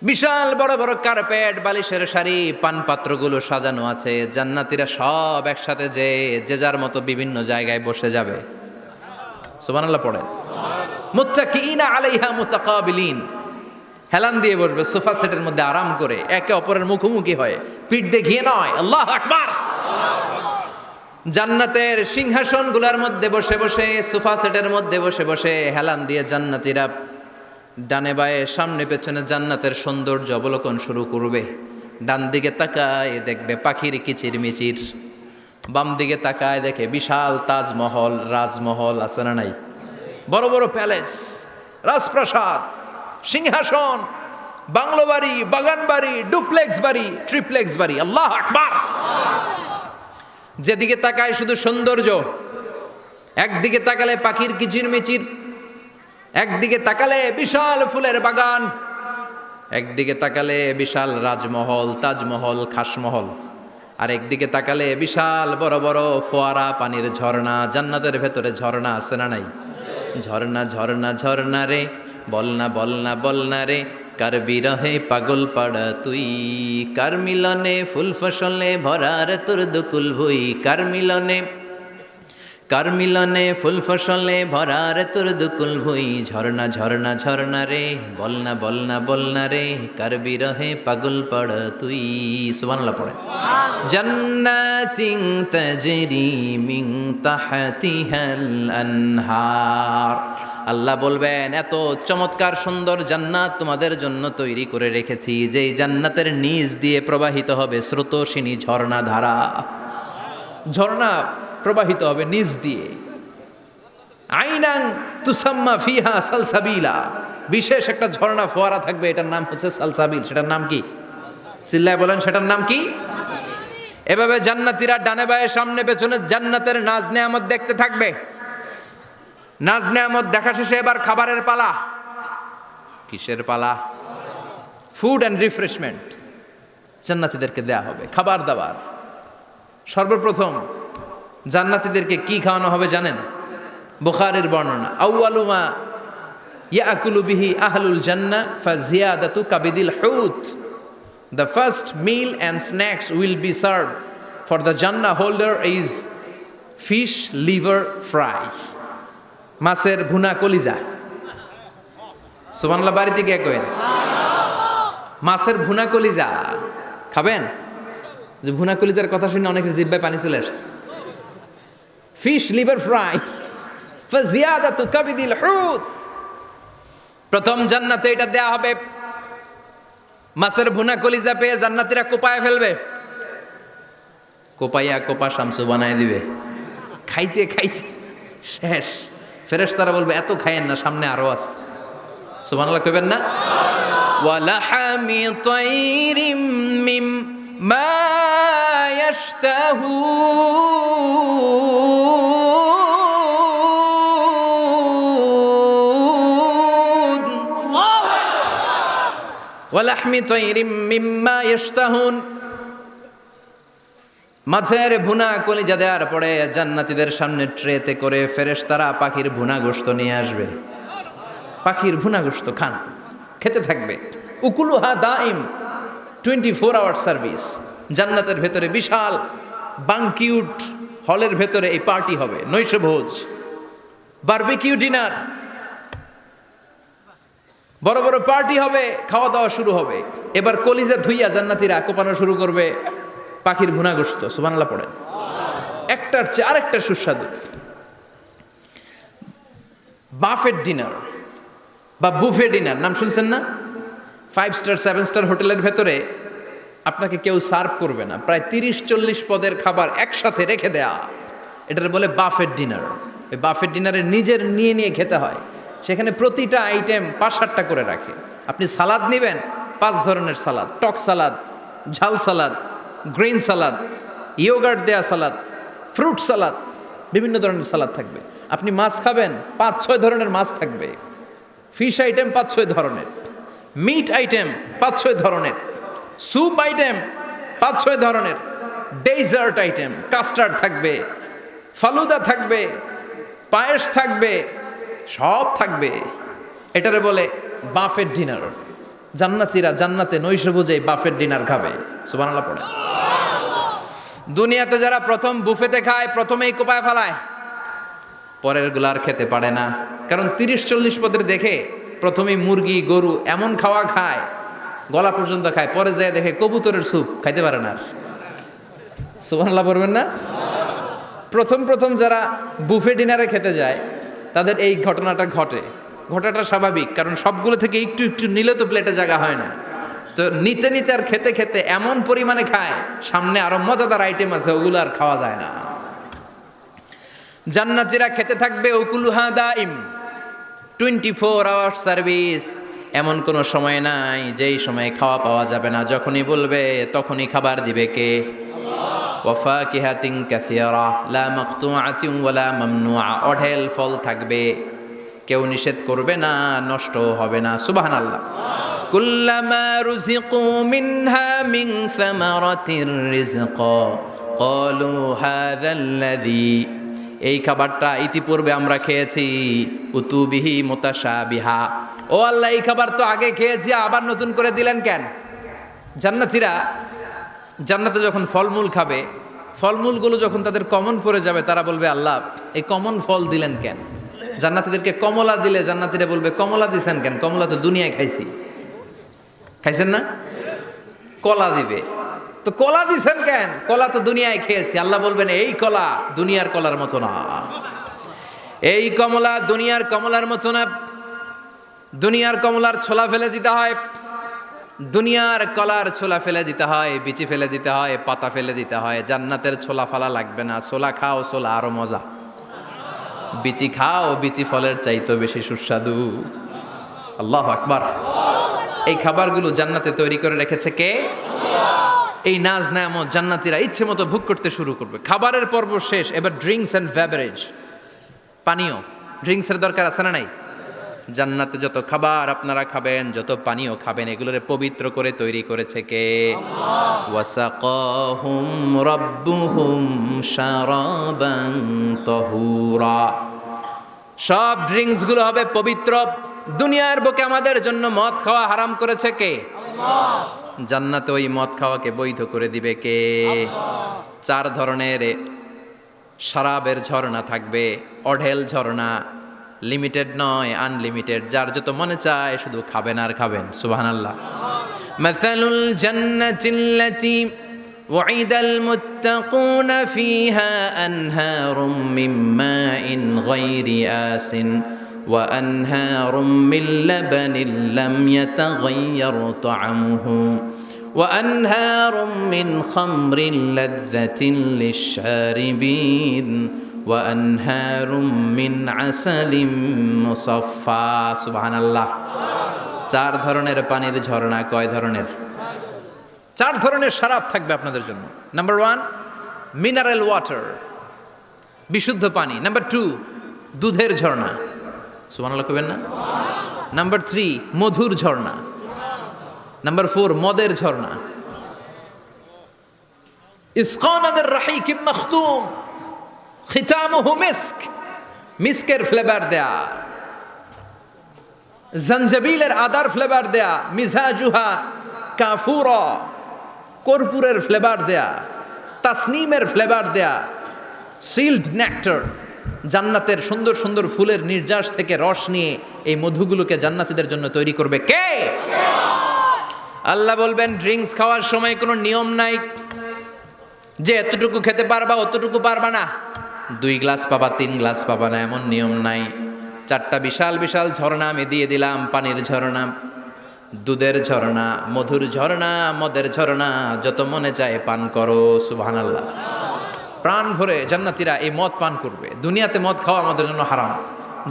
বিশাল বড় বড় কার্পেট, বালিশের সারি, পানপাত্রগুলো সাজানো আছে। জান্নাতীরা সব একসাথে যে যার মতো বিভিন্ন জায়গায় বসে যাবে। সুবহানাল্লাহ পড়েন। মুত্তাকিইনা আলাইহা মুতাকাবিলিন, হেলান দিয়ে বসবে সোফা সেটের মধ্যে আরাম করে, একে অপরের মুখোমুখি হয়ে, পিঠ দেখিয়ে নয়। আল্লাহু আকবার। জান্নাতের সিংহাসনগুলোর মধ্যে বসে বসে, সোফা সেটের মধ্যে বসে বসে হেলান দিয়ে জান্নাতীরা ডানে বায়ে সামনে পেছনে জান্নাতের সৌন্দর্য অবলোকন শুরু করবে। ডান দিকে তাকায় দেখবে পাখির কিচিরমিচির, বাম দিকে তাকায় দেখে বিশাল তাজমহল, রাজমহল আছে না নাই, বড় বড় প্যালেস, রাজপ্রাসাদ, সিংহাসন, বাংলো বাড়ি, বাগান বাড়ি, ডুপ্লেক্স বাড়ি, ট্রিপ্লেক্স বাড়ি। আল্লাহ আকবার। যেদিকে তাকায় শুধু সৌন্দর্য, একদিকে তাকালে পাখির কিচিরমিচির, একদিকে তাকালে বিশাল ফুলের বাগান, একদিকে তাকালে বিশাল রাজমহল, তাজমহল, খাসমহল, আর একদিকে তাকালে বিশাল বড় বড় ফোয়ারা, পানির ঝর্ণা। জান্নাতের ভেতরে ঝর্ণা আছে না নাই? ঝর্ণা ঝর্ণা ঝর্ণা রে, বলনা বলনা বলনা রে, কার বিরহে পাগল পাড়া তুই, কার মিলনে ফুল ফসলে ভরার তোর দুকুল ভুই, কার মিলনে ফুল ফসলে ভরার তোর দুকুল ভুই। ঝর্ণা ঝর্ণা ঝর্ণা রে, বলনা বলনা বলনা রে, কার বিরহে পাগল পাড়া তুই। সুবহানাল্লাহ পড়ে। জান্নাতিন তাজরি মিন তাহতিহাল আনহার। আল্লাহ বলবেন, এত চমৎকার সুন্দর জান্নাত তোমাদের জন্য তৈরি করে রেখেছি, যেই জান্নাতের নিচ দিয়ে প্রবাহিত হবে স্রোতস্বিনী ঝর্ণা ধারা। ঝর্ণা প্রবাহিত হবে নিচ দিয়ে। আইনাং তুসাম্মা ফিহা সালসাবিলা, বিশেষ একটা ঝর্ণা ফোয়ারা থাকবে, এটার নাম হচ্ছে সালসাবিল। সেটার নাম কি? চিল্লায় বলেন, সেটার নাম কি? এভাবে জান্নাতীরা ডানে বায়ে সামনে পেছনে জান্নাতের নাজ নেয়ামত দেখতে থাকবে। নাজ নেয়ামত দেখা শেষে এবার খাবারের পালা। কিসের পালা? ফুড অ্যান্ড রিফ্রেশমেন্ট জান্নাতীদেরকে দেয়া হবে, খাবার দাবার। সর্বপ্রথম জান্নাতীদেরকে কি খাওয়ানো হবে জানেন? বুখারীর বর্ণনা, আউয়ালু মা ইয়াকুলু বিহি আহলুল জান্নাহ ফাজিয়াদাতু কাবিদিল হুত। The first meal and snacks will be served for the Jannah holder is fish liver fry, মাছের ভুনা কলিজা। সুবহানাল্লাহ, বাড়িতে গিয়ে কইন মাছের ভুনা কলিজা খাবেন। যে ভুনা কলিজার কথা শুনে অনেকের জিহ্বায় পানি চলে আসছে। ফিশ লিভার ফ্রাই ফাজিয়াদাতু কাবিদিল হুত, প্রথম জান্নাতে এটা দেয়া হবে। মাছের ভুনা কলিজা পেয়ে জান্নাতীরা কোপায় ফেলবে, কোপাইয়া কোপা শামসু বানায় দিবে। খাইতে খাইতে শেষ। ফেরেশতারা বলবে, এত খাইয়েন না, সামনে আরো আছে। সুবহানাল্লাহ কইবেন না? ওয়ালাহামি তাইরিম মিম্মা ইয়াশতাহুন, ওয়ালাহমি তাইরিম মিম্মা ইয়াশতাহুন। মাছের ভুনা কলিজা দেওয়ার পরে জান্নাতীদের সামনে ট্রেতে করে ফেরেশতারা পাখির ভুনা গোশত নিয়ে আসবে। পাখির ভুনা গোশত খান, খেতে থাকবে। উকুলুহা দাইম, 24 আওয়ার সার্ভিস। জান্নাতের ভেতরে বিশাল বাংকিউট হলের ভেতরে এই পার্টি হবে, নৈশভোজ, বারবিকিউ ডিনার, বড় বড় পার্টি হবে, খাওয়া দাওয়া শুরু হবে। এবার কলিজা ধুইয়া জান্নাতীরা কোপানো শুরু করবে পাখির ভুনা গোশত। সুবহানাল্লাহ পড়েন। একটার চেয়ে আরেকটা সুস্বাদু। বাফেট ডিনার বা বুফে ডিনার নাম শুনছেন না? 5 স্টার 7 স্টার হোটেলের ভেতরে আপনাকে কেউ সার্ভ করবে না, প্রায় 30-40 পদের খাবার একসাথে রেখে দেয়া, এটার বলে বাফেট ডিনার। এই বাফেট ডিনারে নিজের নিয়ে নিয়ে খেতে হয়। সেখানে প্রতিটা আইটেম 5-7টা করে রাখে। আপনি সালাদ নেবেন, 5 ধরনের সালাদ, টক সালাদ, ঝাল সালাদ, গ্রিন সালাদ, ইয়োগার্ট দেয়া সালাদ, ফ্রুট সালাদ, বিভিন্ন ধরনের সালাদ থাকবে। আপনি মাছ খাবেন, 5-6 ধরনের মাছ থাকবে। ফিশ আইটেম 5-6 ধরনের, মিট আইটেম 5-6 ধরনের, স্যুপ আইটেম 5-6 ধরনের, ডেজার্ট আইটেম, কাস্টার্ড থাকবে, ফালুদা থাকবে, পায়েস থাকবে, সব থাকবে। এটারে বলে বাফেট ডিনার। জান্নাতীরা জান্নাতে নৈশভোজে বাফেট ডিনার খাবে। সুবহানাল্লাহ পড়ে। দুনিয়াতে যারা প্রথম বুফেতে খায়, প্রথমেই কোপায় ফেলায়, পরের গুলার খেতে পারে না। কারণ 30-40 পদের দেখে প্রথমেই মুরগি গরু এমন খাওয়া খায়, গলা পর্যন্ত খায়, পরে যায় দেখে কবুতরের স্যুপ খাইতে পারে না। সুবহানাল্লাহ পড়বেন না? প্রথম প্রথম যারা বুফে ডিনারে খেতে যায় তাদের এই ঘটনাটা ঘটে। ঘটাটা স্বাভাবিক, কারণ সবগুলো থেকে একটু একটু নিলে তো প্লেটে জায়গা হয় না। তো নিতে নিতে আর খেতে খেতে এমন পরিমাণে খায়, সামনে আরো মজাদার আইটেম আছে, ওগুলো আর খাওয়া যায় না। জান্নাতীরা খেতে থাকবে উকুলুহা দাইম, 24 আওয়ার্স সার্ভিস। এমন কোনো সময় নাই যেই সময় খাওয়া পাওয়া যাবে না, যখনই বলবে তখনই খাবার দিবে কে? ওয়াফাকিহাতিন কাসীরা লা মাকতুআতিন ওয়ালা মামনুআ, অঢেল ফল থাকবে, কেউ নিষেধ করবে না, নষ্ট হবে না। সুবহানাল্লাহ। কুল্লামা রুজিকু মিনহা মিন সামারাতির রিজকা ক্বালু হাযাল্লাযী, এই খাবারটা ইতিপূর্বে আমরা খেয়েছি, উতুবিহি মুতাশাবিহা, ও আল্লাহ এই খাবার তো আগে খেয়েছি, আবার নতুন করে দিলেন কেন? জান্নাতীরা জান্নাতে যখন ফলমূল খাবে, ফলমূলগুলো যখন তাদের কমন পড়ে যাবে, তারা বলবে আল্লাহ এই কমন ফল দিলেন কেন? জান্নাতীদেরকে কমলা দিলে জান্নাতীরা বলবে কমলা দিছেন কেন? কমলা তো দুনিয়ায় খাইছি। খাইছেন না? কলা দিবে, তো কলা দিছেন কেন? কলা তো দুনিয়ায় খেয়েছি। আল্লাহ বলবেন এই কলা দুনিয়ার কলার মতো না, এই কমলা দুনিয়ার কমলার মতো না। দুনিয়ার কমলার ছোলা ফেলে দিতে হয়, দুনিয়ার কলার ছোলা ফেলে দিতে হয়, বিচি ফেলে দিতে হয়, পাতা ফেলে দিতে হয়। জান্নাতের ছোলা ফালা লাগবে না, ছোলা খাও, ছোলা আরো মজা। বিচি খাও, বিচি ফলের চাইতো বেশি সুস্বাদু। আল্লাহু আকবার। এই খাবারগুলো জান্নাতে তৈরি করে রেখেছে কে? এই নাজ নেয়ামত জান্নাতীরা ইচ্ছে মতো ভোগ করতে শুরু করবে। খাবারের পর্ব শেষ, এবার ড্রিঙ্কস এন্ড বেভারেজ, পানীয়। ড্রিঙ্কসের দরকার আছে না নাই? জান্নাতে যত খাবার আপনারা খাবেন, যত পানীয় খাবেন, এগুলোরে পবিত্র করে তৈরি করেছে কে? ওয়াসাকাহুম রাব্বুহুম শারাবান তাহুরা, সব ড্রিঙ্কস গুলো হবে পবিত্র। দুনিয়ার বুকে আমাদের জন্য মদ খাওয়া হারাম করেছে কে? জান্নাতে ওই মদ খাওয়াকে বৈধ করে দিবে কে? 4 ধরনের শরাবের ঝর্ণা থাকবে, অঢেল ঝর্ণা, লিমিটেড নয়, আনলিমিটেড। যার যত মনে চায় শুধু খাবেন আর খাবেন। সুবহানাল্লাহ। মাসালুল জান্নাতিল্লাতী ওয়াইদাল মুত্তাকুনা ফিহা আনহারুম মিন মাইন গায়রি আসিন ওয়া আনহারুম মিন লাবানিন লাম ইয়াতাগায়্যার তা'আমুহু ওয়া আনহারুম মিন খামরিন লাযযাতিন লিশ-শারিবিন ওয়া আনহারুম মিন আসালিম মুসাফফা। সুবহানাল্লাহ। 4 ধরনের পানির ঝর্ণা। কয় ধরনের? 4 ধরনের শরাব থাকবে আপনাদের জন্য। নাম্বার 1 মিনারেল ওয়াটার, বিশুদ্ধ পানি। নাম্বার 2 দুধের ঝর্ণা। সুবহানাল্লাহ কইবেন না? নাম্বার 3 মধুর ঝর্ণা। নাম্বার 4 মদের ঝর্ণা। ইসকানা মির রাহিকিম মাখতুম খিতামুহু মিস্ক, মিস্কের ফ্লেভার দেয়া, জঞ্জাবিলের আদার ফ্লেভার দেয়া, মিজাজুহা কাফুরা, কর্পূরের ফ্লেভার দেয়া, তাসনিমের ফ্লেভার দেয়া, সিল্ড নেক্টার, জান্নাতের সুন্দর সুন্দর ফুলের নির্যাস থেকে রস নিয়ে এই মধুগুলোকে জান্নাতীদের জন্য তৈরি করবে কে? আল্লাহ বলবেন ড্রিঙ্কস খাওয়ার সময় কোনো নিয়ম নাই যে এতটুকু খেতে পারবা অতটুকু পারবা না, 2 গ্লাস পাবা 3 গ্লাস পাবা না, এমন নিয়ম নাই। 4টা বিশাল বিশাল ঝর্ণা আমি দিয়ে দিলাম, পানির ঝর্ণা, দুধের ঝর্ণা, মধুর ঝর্ণা, মদের ঝর্ণা, যত মনে চায় পান করো। সুবহানাল্লাহ। প্রাণ ভরে জান্নাতীরা এই মদ পান করবে। দুনিয়াতে মদ খাওয়া আমাদের জন্য হারাম।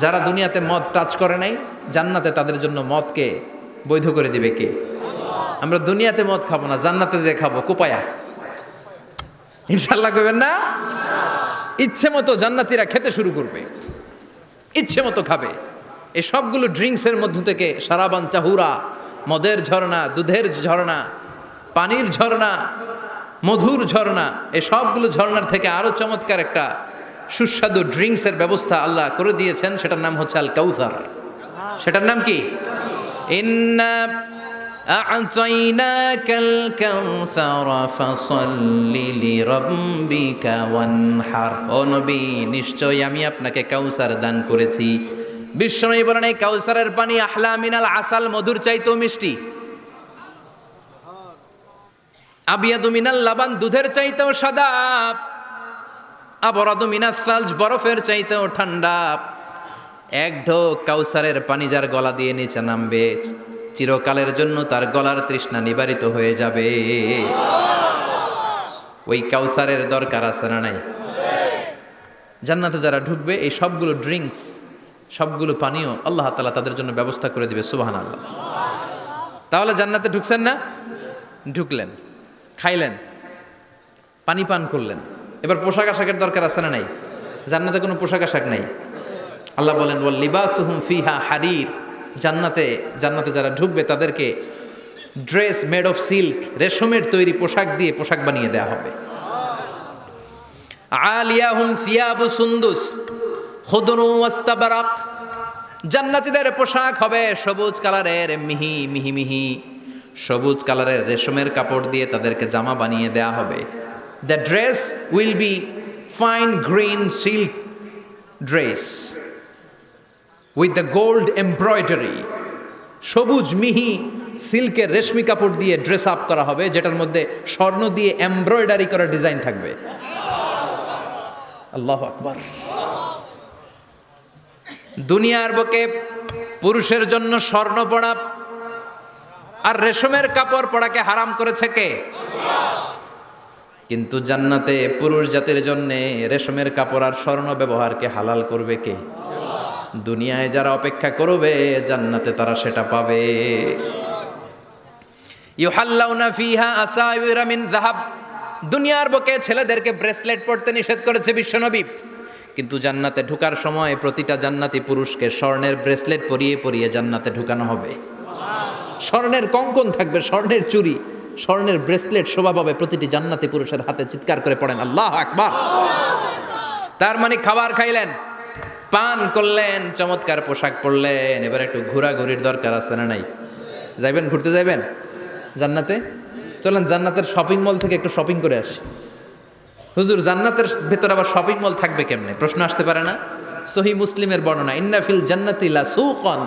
যারা দুনিয়াতে মদ টাচ করে নাই, জান্নাতে তাদের জন্য মদকে বৈধ করে দিবে কে? আমরা দুনিয়াতে মদ খাবো না, জান্নাতে যে খাবো কোপায়া। ইনশাআল্লাহ কইবেন না? ইচ্ছে মতো জান্নাতীরা খেতে শুরু করবে, ইচ্ছে মতো খাবে। এই সবগুলো ড্রিঙ্কসের মধ্য থেকে শারাবান তাহুরা, মদের ঝর্ণা, দুধের ঝর্ণা, পানির ঝর্ণা, মধুর ঝর্ণা, এই সবগুলো ঝর্ণার থেকে আরো চমৎকার একটা সুস্বাদু ড্রিঙ্কসের ব্যবস্থা আল্লাহ করে দিয়েছেন। সেটার নাম হচ্ছে আল কাউসার। সেটার নাম কি? ইন্না আ'তাইনাকাল কাউসারা ফাসাল্লি লিরাব্বিকা ওয়ানহার। ও নবী, নিশ্চয়ই আমি আপনাকে কাউসার দান করেছি। বিশ্বনবী বলেন এই কাউসারের পানি আহলা মিনাল আসাল, মধুর চাইতেও মিষ্টি। আবিয়াদু মিনাল লাবান, দুধের চাইতেও সাদা। আবরাদু মিনাস সালজ, বরফের চাইতেও ঠান্ডা। 1 ঢোক কাউসারের পানি যার গলা দিয়ে নিচে নামবে, চিরকালের জন্য তার গলার তৃষ্ণা নিবারিত হয়ে যাবে। ওই কাউসারের দরকার আছে না নাই? জান্নাতে যারা ঢুকবে এই সবগুলো ড্রিঙ্কস, সবগুলো পানীয় আল্লাহ তাআলা তাদের জন্য ব্যবস্থা করে দিবে। সুবহানাল্লাহ। তাহলে জান্নাতে ঢুকছেন না? ঢুকলেন, খাইলেন, পানি পান করলেন, এবার পোশাক আশাকের দরকার আছে না নাই? জান্নাতে কোনো পোশাক আশাক নাই। আল্লাহ বলেন ওয়াল লিবাসুহুম ফিহা হারির, জান্নাতে যারা ঢুকবে তাদেরকে ড্রেস মেড অফ সিল্ক, রেশমের তৈরি পোশাক দিয়ে পোশাক বানিয়ে দেওয়া হবে। আলিয়াহুম সিয়াবু সুন্দুস খুদরু ওয়াস্তাবরাক, জান্নাতীদের পোশাক হবে সবুজ কালারের, মিহি মিহি মিহি সবুজ কালারের রেশমের কাপড় দিয়ে তাদেরকে জামা বানিয়ে দেওয়া হবে। The dress will be fine green silk dress with the gold embroidery, সবুজ মিহি সিল্কের রেশমি কাপড় দিয়ে ড্রেস আপ করা হবে, যেটার মধ্যে স্বর্ণ দিয়ে এমব্রয়ডারি করা ডিজাইন থাকবে। আল্লাহু আকবার। দুনিয়ার বুকে পুরুষের জন্য স্বর্ণ পরা আর রেশমের কাপড় পরাকে হারাম করেছে কে? কিন্তু জান্নাতে পুরুষ জাতির জন্য রেশমের কাপড় আর স্বর্ণ ব্যবহারকে হালাল করবে কে? দুনিয়ায় যারা অপেক্ষা করবে জান্নাতে তারা সেটা পাবে। ইউহাল্লাউনা ফিহা আসাইরা মিন যাহাব, দুনিয়ার বুকে ছেলেদেরকে ব্রেসলেট পরতে নিষেধ করেছে বিশ্বনবী, কিন্তু জান্নাতে ঢোকার সময় প্রতিটা জান্নাতি পুরুষকে স্বর্ণের ব্রেসলেট পরিয়ে পরিয়ে জান্নাতে ঢুকানো হবে। স্বর্ণের কঙ্কন থাকবে, স্বর্ণের চুড়ি, স্বর্ণের ব্রেসলেট শোভা পাবে প্রতিটি জান্নাতি পুরুষের হাতে। চিৎকার করে পড়েন আল্লাহু আকবার। তার মানে খাবার খাইলেন, পান করলেন, চমৎকার পোশাক পরলেন, এবার একটু ঘোরাঘুরির দরকার আছে না নাই? যাইবেন, ঘুরতে যাইবেন জান্নাতে? চলেন জান্নাতের শপিং মল থেকে একটু শপিং করে আসি। হুজুর জান্নাতের ভেতর আবার শপিং মল থাকবে কেমনে? প্রশ্ন আসতে পারে না? সহিহ মুসলিমের বর্ণনা, ইন্না ফিল জান্নাতি লা সুকান,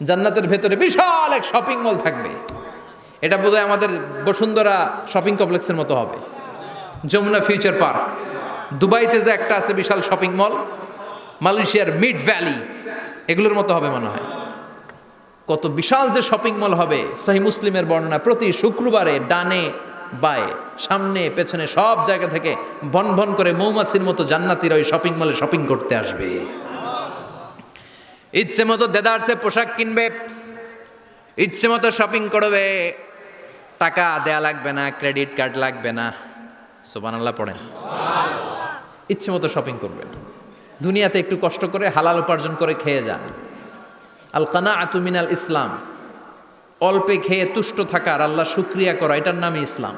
জান্নাতের ভেতরে বিশাল এক শপিং মল থাকবে। এটা বোধহয় আমাদের বসুন্ধরা শপিং কমপ্লেক্সের মতো হবে, যমুনা ফিউচার পার্ক। দুবাইতে যে একটা আছে বিশাল শপিং মল, মালয়েশিয়ার মিড ভ্যালি, এগুলোর মতো হবে মনে হয়। কত বিশাল যে শপিং মল হবে। সহিহ মুসলিমের বর্ণনা, প্রতি শুক্রবারে ডানে বায়ে সামনে পেছনে সব জায়গা থেকে ভন ভন করে মৌমাছির মতো জান্নাতীরা ওই শপিং মলে শপিং করতে আসবে। ইচ্ছে মতো দেদারসে পোশাক কিনবে, ইচ্ছে মতো শপিং করবে, টাকা দেয়া লাগবে না, ক্রেডিট কার্ড লাগবে না। সুবহানাল্লাহ পড়েন। ইচ্ছে মতো শপিং করবেন। দুনিয়াতে একটু কষ্ট করে হালাল উপার্জন করে খেয়ে যান। আল কানাআতু মিনাল ইসলাম, অল্পে খেয়ে তুষ্ট থাকা আর আল্লাহ শুকরিয়া করা, এটার নামই ইসলাম।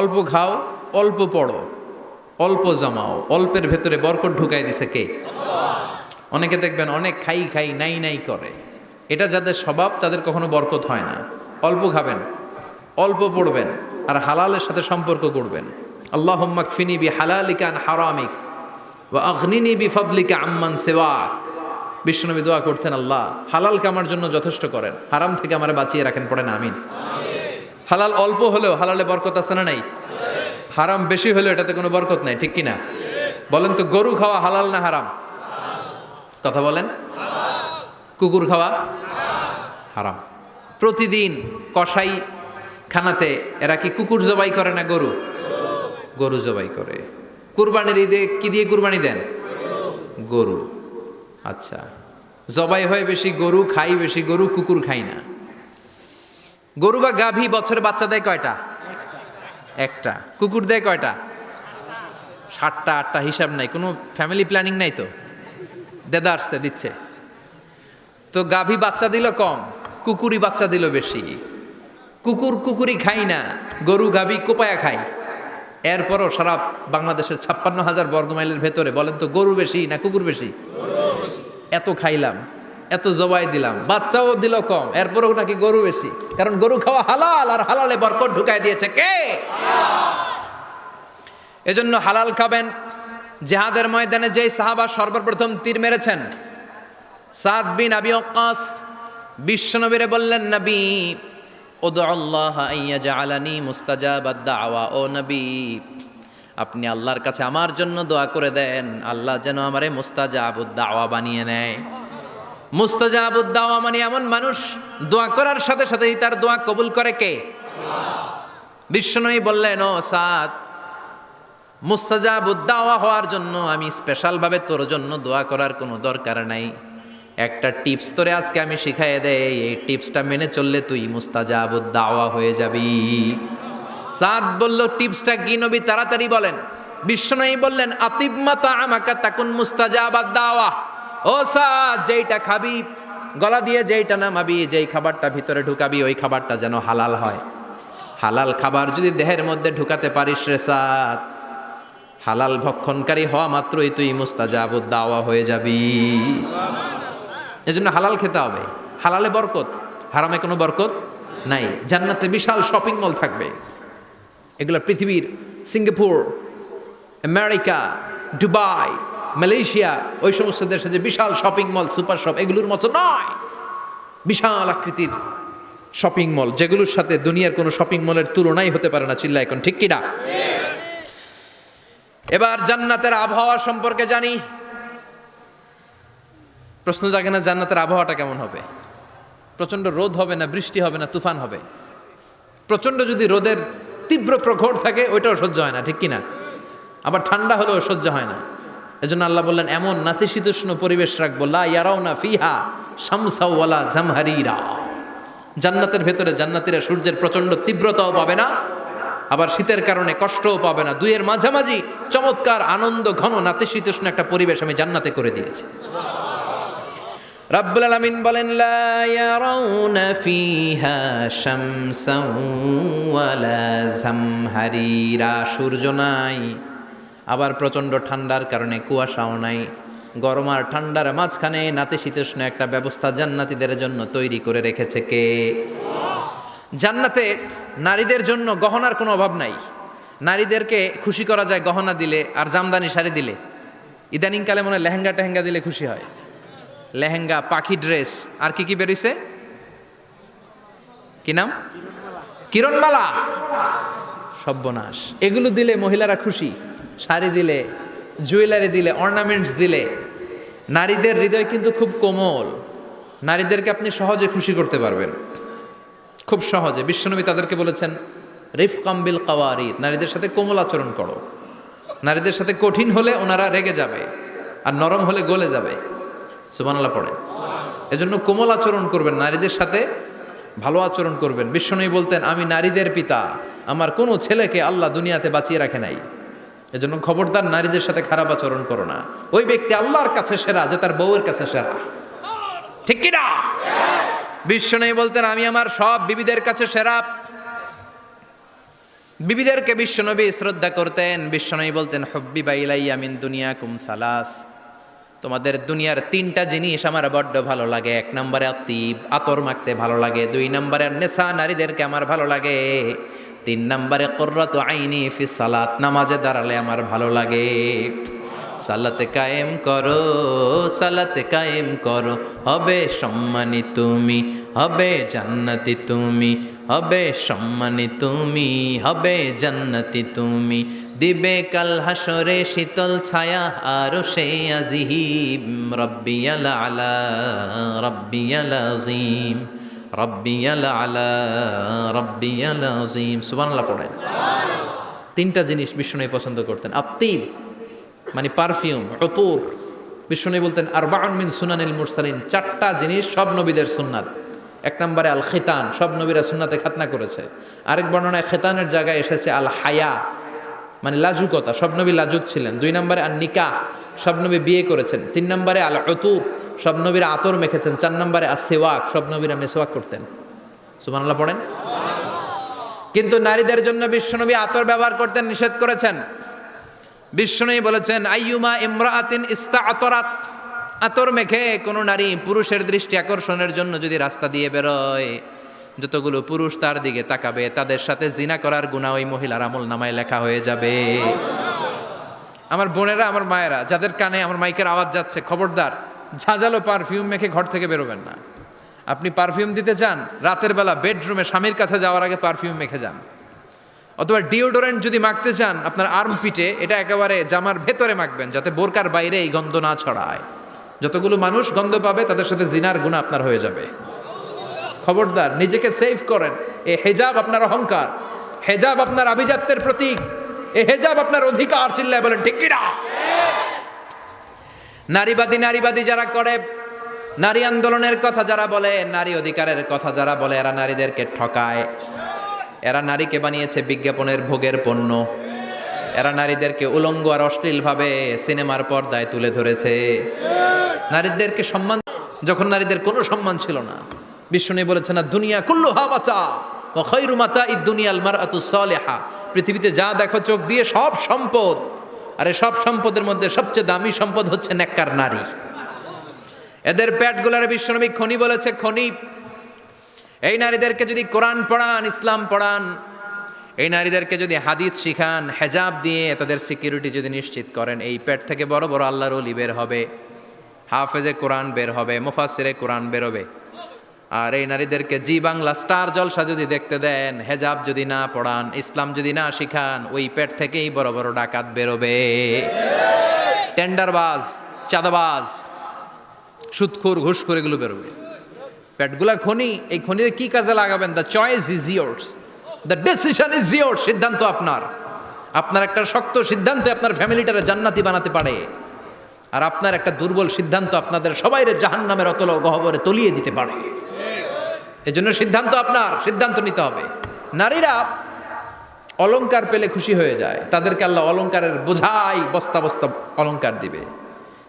অল্প খাও, অল্প পড়ো, অল্প জমাও, অল্পের ভেতরে বরকত ঢুকাই দিছে কে? অনেকে দেখবেন অনেক খাই খাই নাই নাই করে, এটা যাদের স্বভাব তাদের কখনো বরকত হয় না। অল্প খাবেন, অল্প পড়বেন আর হালালের সাথে সম্পর্ক করবেন। আল্লাহুম্মা কফিনি বিহালালিকা আন হারামিক ওয়া আগনিনি বিফাদলিকা আম্মান সিওয়াক। বিশ্বনবী দোয়া করতেন, আল্লাহ হালালকে আমার জন্য যথেষ্ট করেন, হারাম থেকে আমারে বাঁচিয়ে রাখেন। পড়েন আমিন। হালাল অল্প হলেও হালালে বরকত আছে না নাই? হারাম বেশি হলেও এটাতে কোনো বরকত নাই, ঠিক কিনা? বলেন তো, গরু খাওয়া হালাল না হারাম? কথা বলেন। কুকুর খাওয়া হারাম। প্রতিদিন কসাই খানাতে এরা কি কুকুর জবাই করে না গরু? গরু জবাই করে। কুরবানির ঈদে কি দিয়ে কুরবানি দেন? গরু। আচ্ছা, জবাই হয় বেশি গরু, খাই বেশি গরু, কুকুর খাই না। গরু বা গাভী বছরে বাচ্চা দেয় কয়টা? একটা। কুকুর দেয় কয়টা? 7টা 8টা, হিসাব নাই, কোনো ফ্যামিলি প্ল্যানিং নাই তো, দেদা আসছে দিচ্ছে। তো গাভী বাচ্চা দিল কম, কুকুরই বাচ্চা দিল বেশি। কুকুরি খাই না, গরু গাভী কোপায়া খাই। এরপরও সারা বাংলাদেশের 56,000 বর্গমাইলের ভেতরে বলেন তো, গরু বেশি না কুকুর বেশি? এত খাইলাম, এত জবাই দিলাম, বাচ্চাও দিল কম, এরপরও নাকি গরু বেশি। কারণ গরু খাওয়া হালাল, আর হালালে বরকত ঢুকাই দিয়েছে কে? এজন্য হালাল খাবেন। জিহাদের ময়দানে যেই সাহাবা সর্বপ্রথম তীর মেরেছেন, সাদ বিন আবি ওয়াক্কাস, বিশ্বনবীরে বললেন, নবী উদু আল্লাহ আইয়াজআলানি মুস্তাজাবাদ দাওয়া, ও নবী আপনি আল্লাহর কাছে আমার জন্য দোয়া করে দেন, আল্লাহ যেন আমারে মুস্তাজাবুদ দাওয়া বানিয়ে নেয়। মুস্তাজাবুদ দাওয়া মানে এমন মানুষ দোয়া করার সাথে সাথেই তার দোয়া কবুল করে কে? বিশ্বনবী বললেন, ও সাদ, মুস্তাজাবুদ দাওয়া হওয়ার জন্য আমি স্পেশালভাবে তোর জন্য দোয়া করার কোনো দরকার নাই। একটা টিপস তোরে আজকে আমি শিখাইয়ে দেই, এই টিপসটা মেনে চললে তুই মুস্তাজাবুদ দাওয়া হয়ে যাবি। সাদ বলল, টিপসটা কি নবী? তাড়াতাড়ি বলেন। বিশ্বনবী বললেন, আতিব মাতা আমাকা তাকুন মুস্তাজাবাদ দাওয়া। ও সাদ, যেইটা খাবি, গলা দিয়ে যেইটা নামাবি, যেই খাবারটা ভিতরে ঢুকাবি, ওই খাবারটা যেন হালাল হয়। হালাল খাবার যদি দেহের মধ্যে ঢুকাতে পারিস রে সাদ, হালাল ভক্ষণকারী হওয়া মাত্রই তুই মুস্তাজাবুদ দাওয়া হয়ে যাবি। এজন্য হালাল খেতে হবে। হালালে বরকত, হারামে কোনো বরকত নাই। জান্নাতে বিশাল শপিং মল থাকবে। এগুলো পৃথিবীর সিঙ্গাপুর, আমেরিকা, দুবাই, মালয়েশিয়া, ওই সমস্ত দেশে যে বিশাল শপিং মল, সুপার শপ, এগুলোর মতো নয়। বিশাল আকৃতির শপিং মল, যেগুলোর সাথে দুনিয়ার কোনো শপিং মলের তুলনাই হতে পারে না। চিল্লা এখন ঠিক কিনা? এবার জান্নাতের আবহাওয়া সম্পর্কে জানি। প্রশ্ন জাগে না, জান্নাতের আবহাওয়াটা কেমন হবে? প্রচন্ড রোদ হবে না বৃষ্টি হবে না তুফান হবে? প্রচন্ড যদি রোদের তীব্র প্রখর থাকে ওইটাও সহ্য হয় না, ঠিক কিনা? আবার ঠান্ডা হলেও সহ্য হয় না। এজন্য আল্লাহ বললেন, এমন নাতিশীতোষ্ণ পরিবেশ রাখবো, লা ইয়ারাউনা ফিহা শামসা ওয়ালা জামহারিরা। জান্নাতের ভেতরে জান্নাতীরা সূর্যের প্রচন্ড তীব্রতাও পাবে না, আবার শীতের কারণে কষ্টও পাবে না। দুইয়ের মাঝামাঝি চমৎকার আনন্দ ঘন নাতিশীতোষ্ণ একটা পরিবেশ আমি জান্নাতে করে দিয়েছি। রাব্বুল আলামিন বলেন, লা ইয়ারাউনা ফিহা শামসান ওয়ালা জামহারিরা। সূর্য নাই, আবার প্রচণ্ড ঠান্ডার কারণে কুয়াশাও নাই। গরম আর ঠান্ডার মাঝখানে নাতিশীতোষ্ণ একটা ব্যবস্থা জান্নাতীদের জন্য তৈরি করে রেখেছে কে? জান্নাতে নারীদের জন্য গহনার কোনো অভাব নাই। নারীদেরকে খুশি করা যায় গহনা দিলে আর জামদানি শাড়ি দিলে। ইদানিংকালে মনে হয় লেহেঙ্গা টেহেঙ্গা দিলে খুশি হয়। লেহেঙ্গা, পাখি ড্রেস, আর কি কি বেরিয়েছে, কি নাম? কিরণমালা, সর্বনাশ। এগুলো দিলে মহিলারা খুশি। শাড়ি দিলে, জুয়েলারি দিলে, অর্নামেন্টস দিলে। নারীদের হৃদয় কিন্তু খুব কোমল। নারীদেরকে আপনি সহজে খুশি করতে পারবেন, খুব সহজে। বিশ্বনবী তাদেরকে বলেছেন, রিফকাম বিল কাওয়ারির, নারীদের সাথে কোমল আচরণ করো। নারীদের সাথে কঠিন হলে ওনারা রেগে যাবে, আর নরম হলে গলে যাবে। সুবহানাল্লাহ পড়ে। এজন্য কোমল আচরণ করবেন, নারীদের সাথে ভালো আচরণ করবেন। বিশ্বনবী বলতেন, আমি নারীদের পিতা, আমার কোনো ছেলেকে আল্লাহ দুনিয়াতে বাঁচিয়ে রাখে নাই। এজন্য খবরদার নারীদের সাথে খারাপ আচরণ করো না। ওই ব্যক্তি আল্লাহর কাছে সেরা যে তার বউয়ের কাছে সেরা, ঠিক কিনা? বিশ্বনবী বলতেন, আমি আমার সব বিবিদের কাছে সেরা। বিবিদেরকে বিশ্বনবী শ্রদ্ধা করতেন। বিশ্বনবী বলতেন, হুব্বিবা ইলাইয়া মিন দুনিয়াকুম সালাস, তোমাদের দুনিয়ার তিনটা জিনিস আমার বড্ড ভালো লাগে। এক নম্বরে আতিব, আতর মাখতে ভালো লাগে। দুই নম্বরে নেশা, নারীদেরকে আমার ভালো লাগে। তিন নম্বরে কুররাতু আইনি ফি সালাত, নামাজে দাঁড়ালে আমার ভালো লাগে। সালাতে কায়েম করো, সালাতে কায়েম করো, হবে সম্মানী তুমি, হবে জান্নাতি তুমি, হবে সম্মানী তুমি, হবে জান্নাতি তুমি। দিবে কাল হাসরে শীতল ছায়া আরো সে আজিম। রব্বিয়াল আলা, রব্বিয়াল আযীম, রব্বিয়াল আলা, রব্বিয়াল আযীম। সুবহানাল্লাহ পড়েন। তিনটা জিনিস বিষ্ণুনবী পছন্দ করতেন। আত্তিব মানে পারফিউম, উতুর। বিষ্ণুনবী বলতেন, আরবাউন মিন সুনানিল মুরসালিন, চারটা জিনিস সব নবীদের সুন্নাত। এক নম্বরে আল খিতান, সব নবীরা সুন্নাতে খাতনা করেছে। আরেক বর্ণনায় খিতানের জায়গায় এসেছে আল হায়া, মানে লাজুকতা, সব নবী লাজুক ছিলেন। দুই নম্বরে আর নিকাহ, সব নবী বিয়ে করেছেন। তিন নম্বরে আল উতুর, সব নবীরা আতর মেখেছেন। চার নম্বরে আর সেওয়াক, সব নবীরা মেসওয়াক করতেন। সুবহানাল্লাহ পড়েন। কিন্তু নারীদের জন্য বিশ্বনবী আতর ব্যবহার করতেন নিষেধ করেছেন। বিশ্বনবী বলেছেন, আইয়ুমা ইমরাআতিন ইস্তাআতরাত, আতর মেখে কোনো নারী পুরুষের দৃষ্টি আকর্ষণের জন্য যদি রাস্তা দিয়ে বেরোয়, যতগুলো পুরুষ তার দিকে তাকাবে তাদের সাথে জিনা করার গুনাহ ওই মহিলার আমল নামায় লেখা হয়ে যাবে। আমার বোনেরা, আমার মায়েরা, যাদের কানে আমার মাইকের আওয়াজ যাচ্ছে, খবরদার ঝাঁঝালো পারফিউম মেখে ঘর থেকে বেরোবেন না। আপনি পারফিউম দিতে চান, রাতের বেলা বেডরুমে স্বামীর কাছে যাওয়ার আগে পারফিউম মেখে যান। অথবা ডিওডোরেন্ট যদি মাখতে চান, আপনার আর্ম পিটে এটা একেবারে জামার ভেতরে মাখবেন, যাতে বোরকার বাইরে এই গন্ধ না ছড়ায়। যতগুলো মানুষ গন্ধ পাবে তাদের সাথে জিনার গুনাহ আপনার হয়ে যাবে। খবরদার, নিজেকে সেভ করেন। এই হেজাব আপনার অহংকার, হেজাব আপনার আভিজাত্যের প্রতীক, এই হেজাব আপনার অধিকার। চিল্লায় বলেন ঠিক কিনা? নারীবাদী যারা করে, নারী আন্দোলনের কথা যারা বলে, নারী অধিকারের কথা যারা বলে, এরা নারীদেরকে ঠকায়। এরা নারীকে বানিয়েছে বিজ্ঞাপনের ভোগের পণ্য। এরা নারীদেরকে উলঙ্গ আর অশ্লীলভাবে সিনেমার পর্দায় তুলে ধরেছে। নারীদেরকে সম্মান, যখন নারীদের কোনো সম্মান ছিল না, বিষ্ণু বলেছেন না, দুনিয়া কুল্লুহা মাতা ওয়া খায়রু মাতা'id দুনিয়াল মারআতু সালিহা। পৃথিবীতে যা দেখো চোখ দিয়ে সব সম্পদ, আর এই সব সম্পদের মধ্যে সবচেয়ে দামি সম্পদ হচ্ছে নেককার নারী। এদের পেটগুলার বিশ্বনবী খনি বলেছে, খনি। এই নারীদেরকে যদি কোরআন পড়ান, ইসলাম পড়ান, এই নারীদেরকে যদি হাদিস শিখান, হেজাব দিয়ে তাদের সিকিউরিটি যদি নিশ্চিত করেন, এই পেট থেকে বড় বড় আল্লাহর ওলি বের হবে, হাফেজে কোরআন বের হবে, মুফাসসিরে কোরআন বের হবে। আর এই নারীদেরকে জি বাংলা স্টার জলসা যদি দেখতে দেন, হেজাব যদি না পড়ান, ইসলাম যদি না শিখান, ওই পেট থেকেই বড় বড় ডাকাত বেরোবে, টেন্ডারবাজ, চাঁদাবাজ, সুদখোর, ঘুষখোর, এগুলো বেরোবে। পেটগুলা খনি, এই খনির কি কাজে লাগাবেন? The choice is years, the decision is years. সিদ্ধান্ত আপনার। আপনার একটা শক্ত সিদ্ধান্ত আপনার ফ্যামিলিটারে জান্নাতি বানাতে পারে, আর আপনার একটা দুর্বল সিদ্ধান্ত আপনাদের সবাইরে জাহান্নামের অতল গহ্বরে তলিয়ে দিতে পারে। এজন্য সিদ্ধান্ত আপনার, সিদ্ধান্ত নিতে হবে। নারীরা অলংকার পেলে খুশি হয়ে যায়, তাদেরকে আল্লাহ অলংকারের বোঝাই বস্তা বস্তা অলংকার দিবে।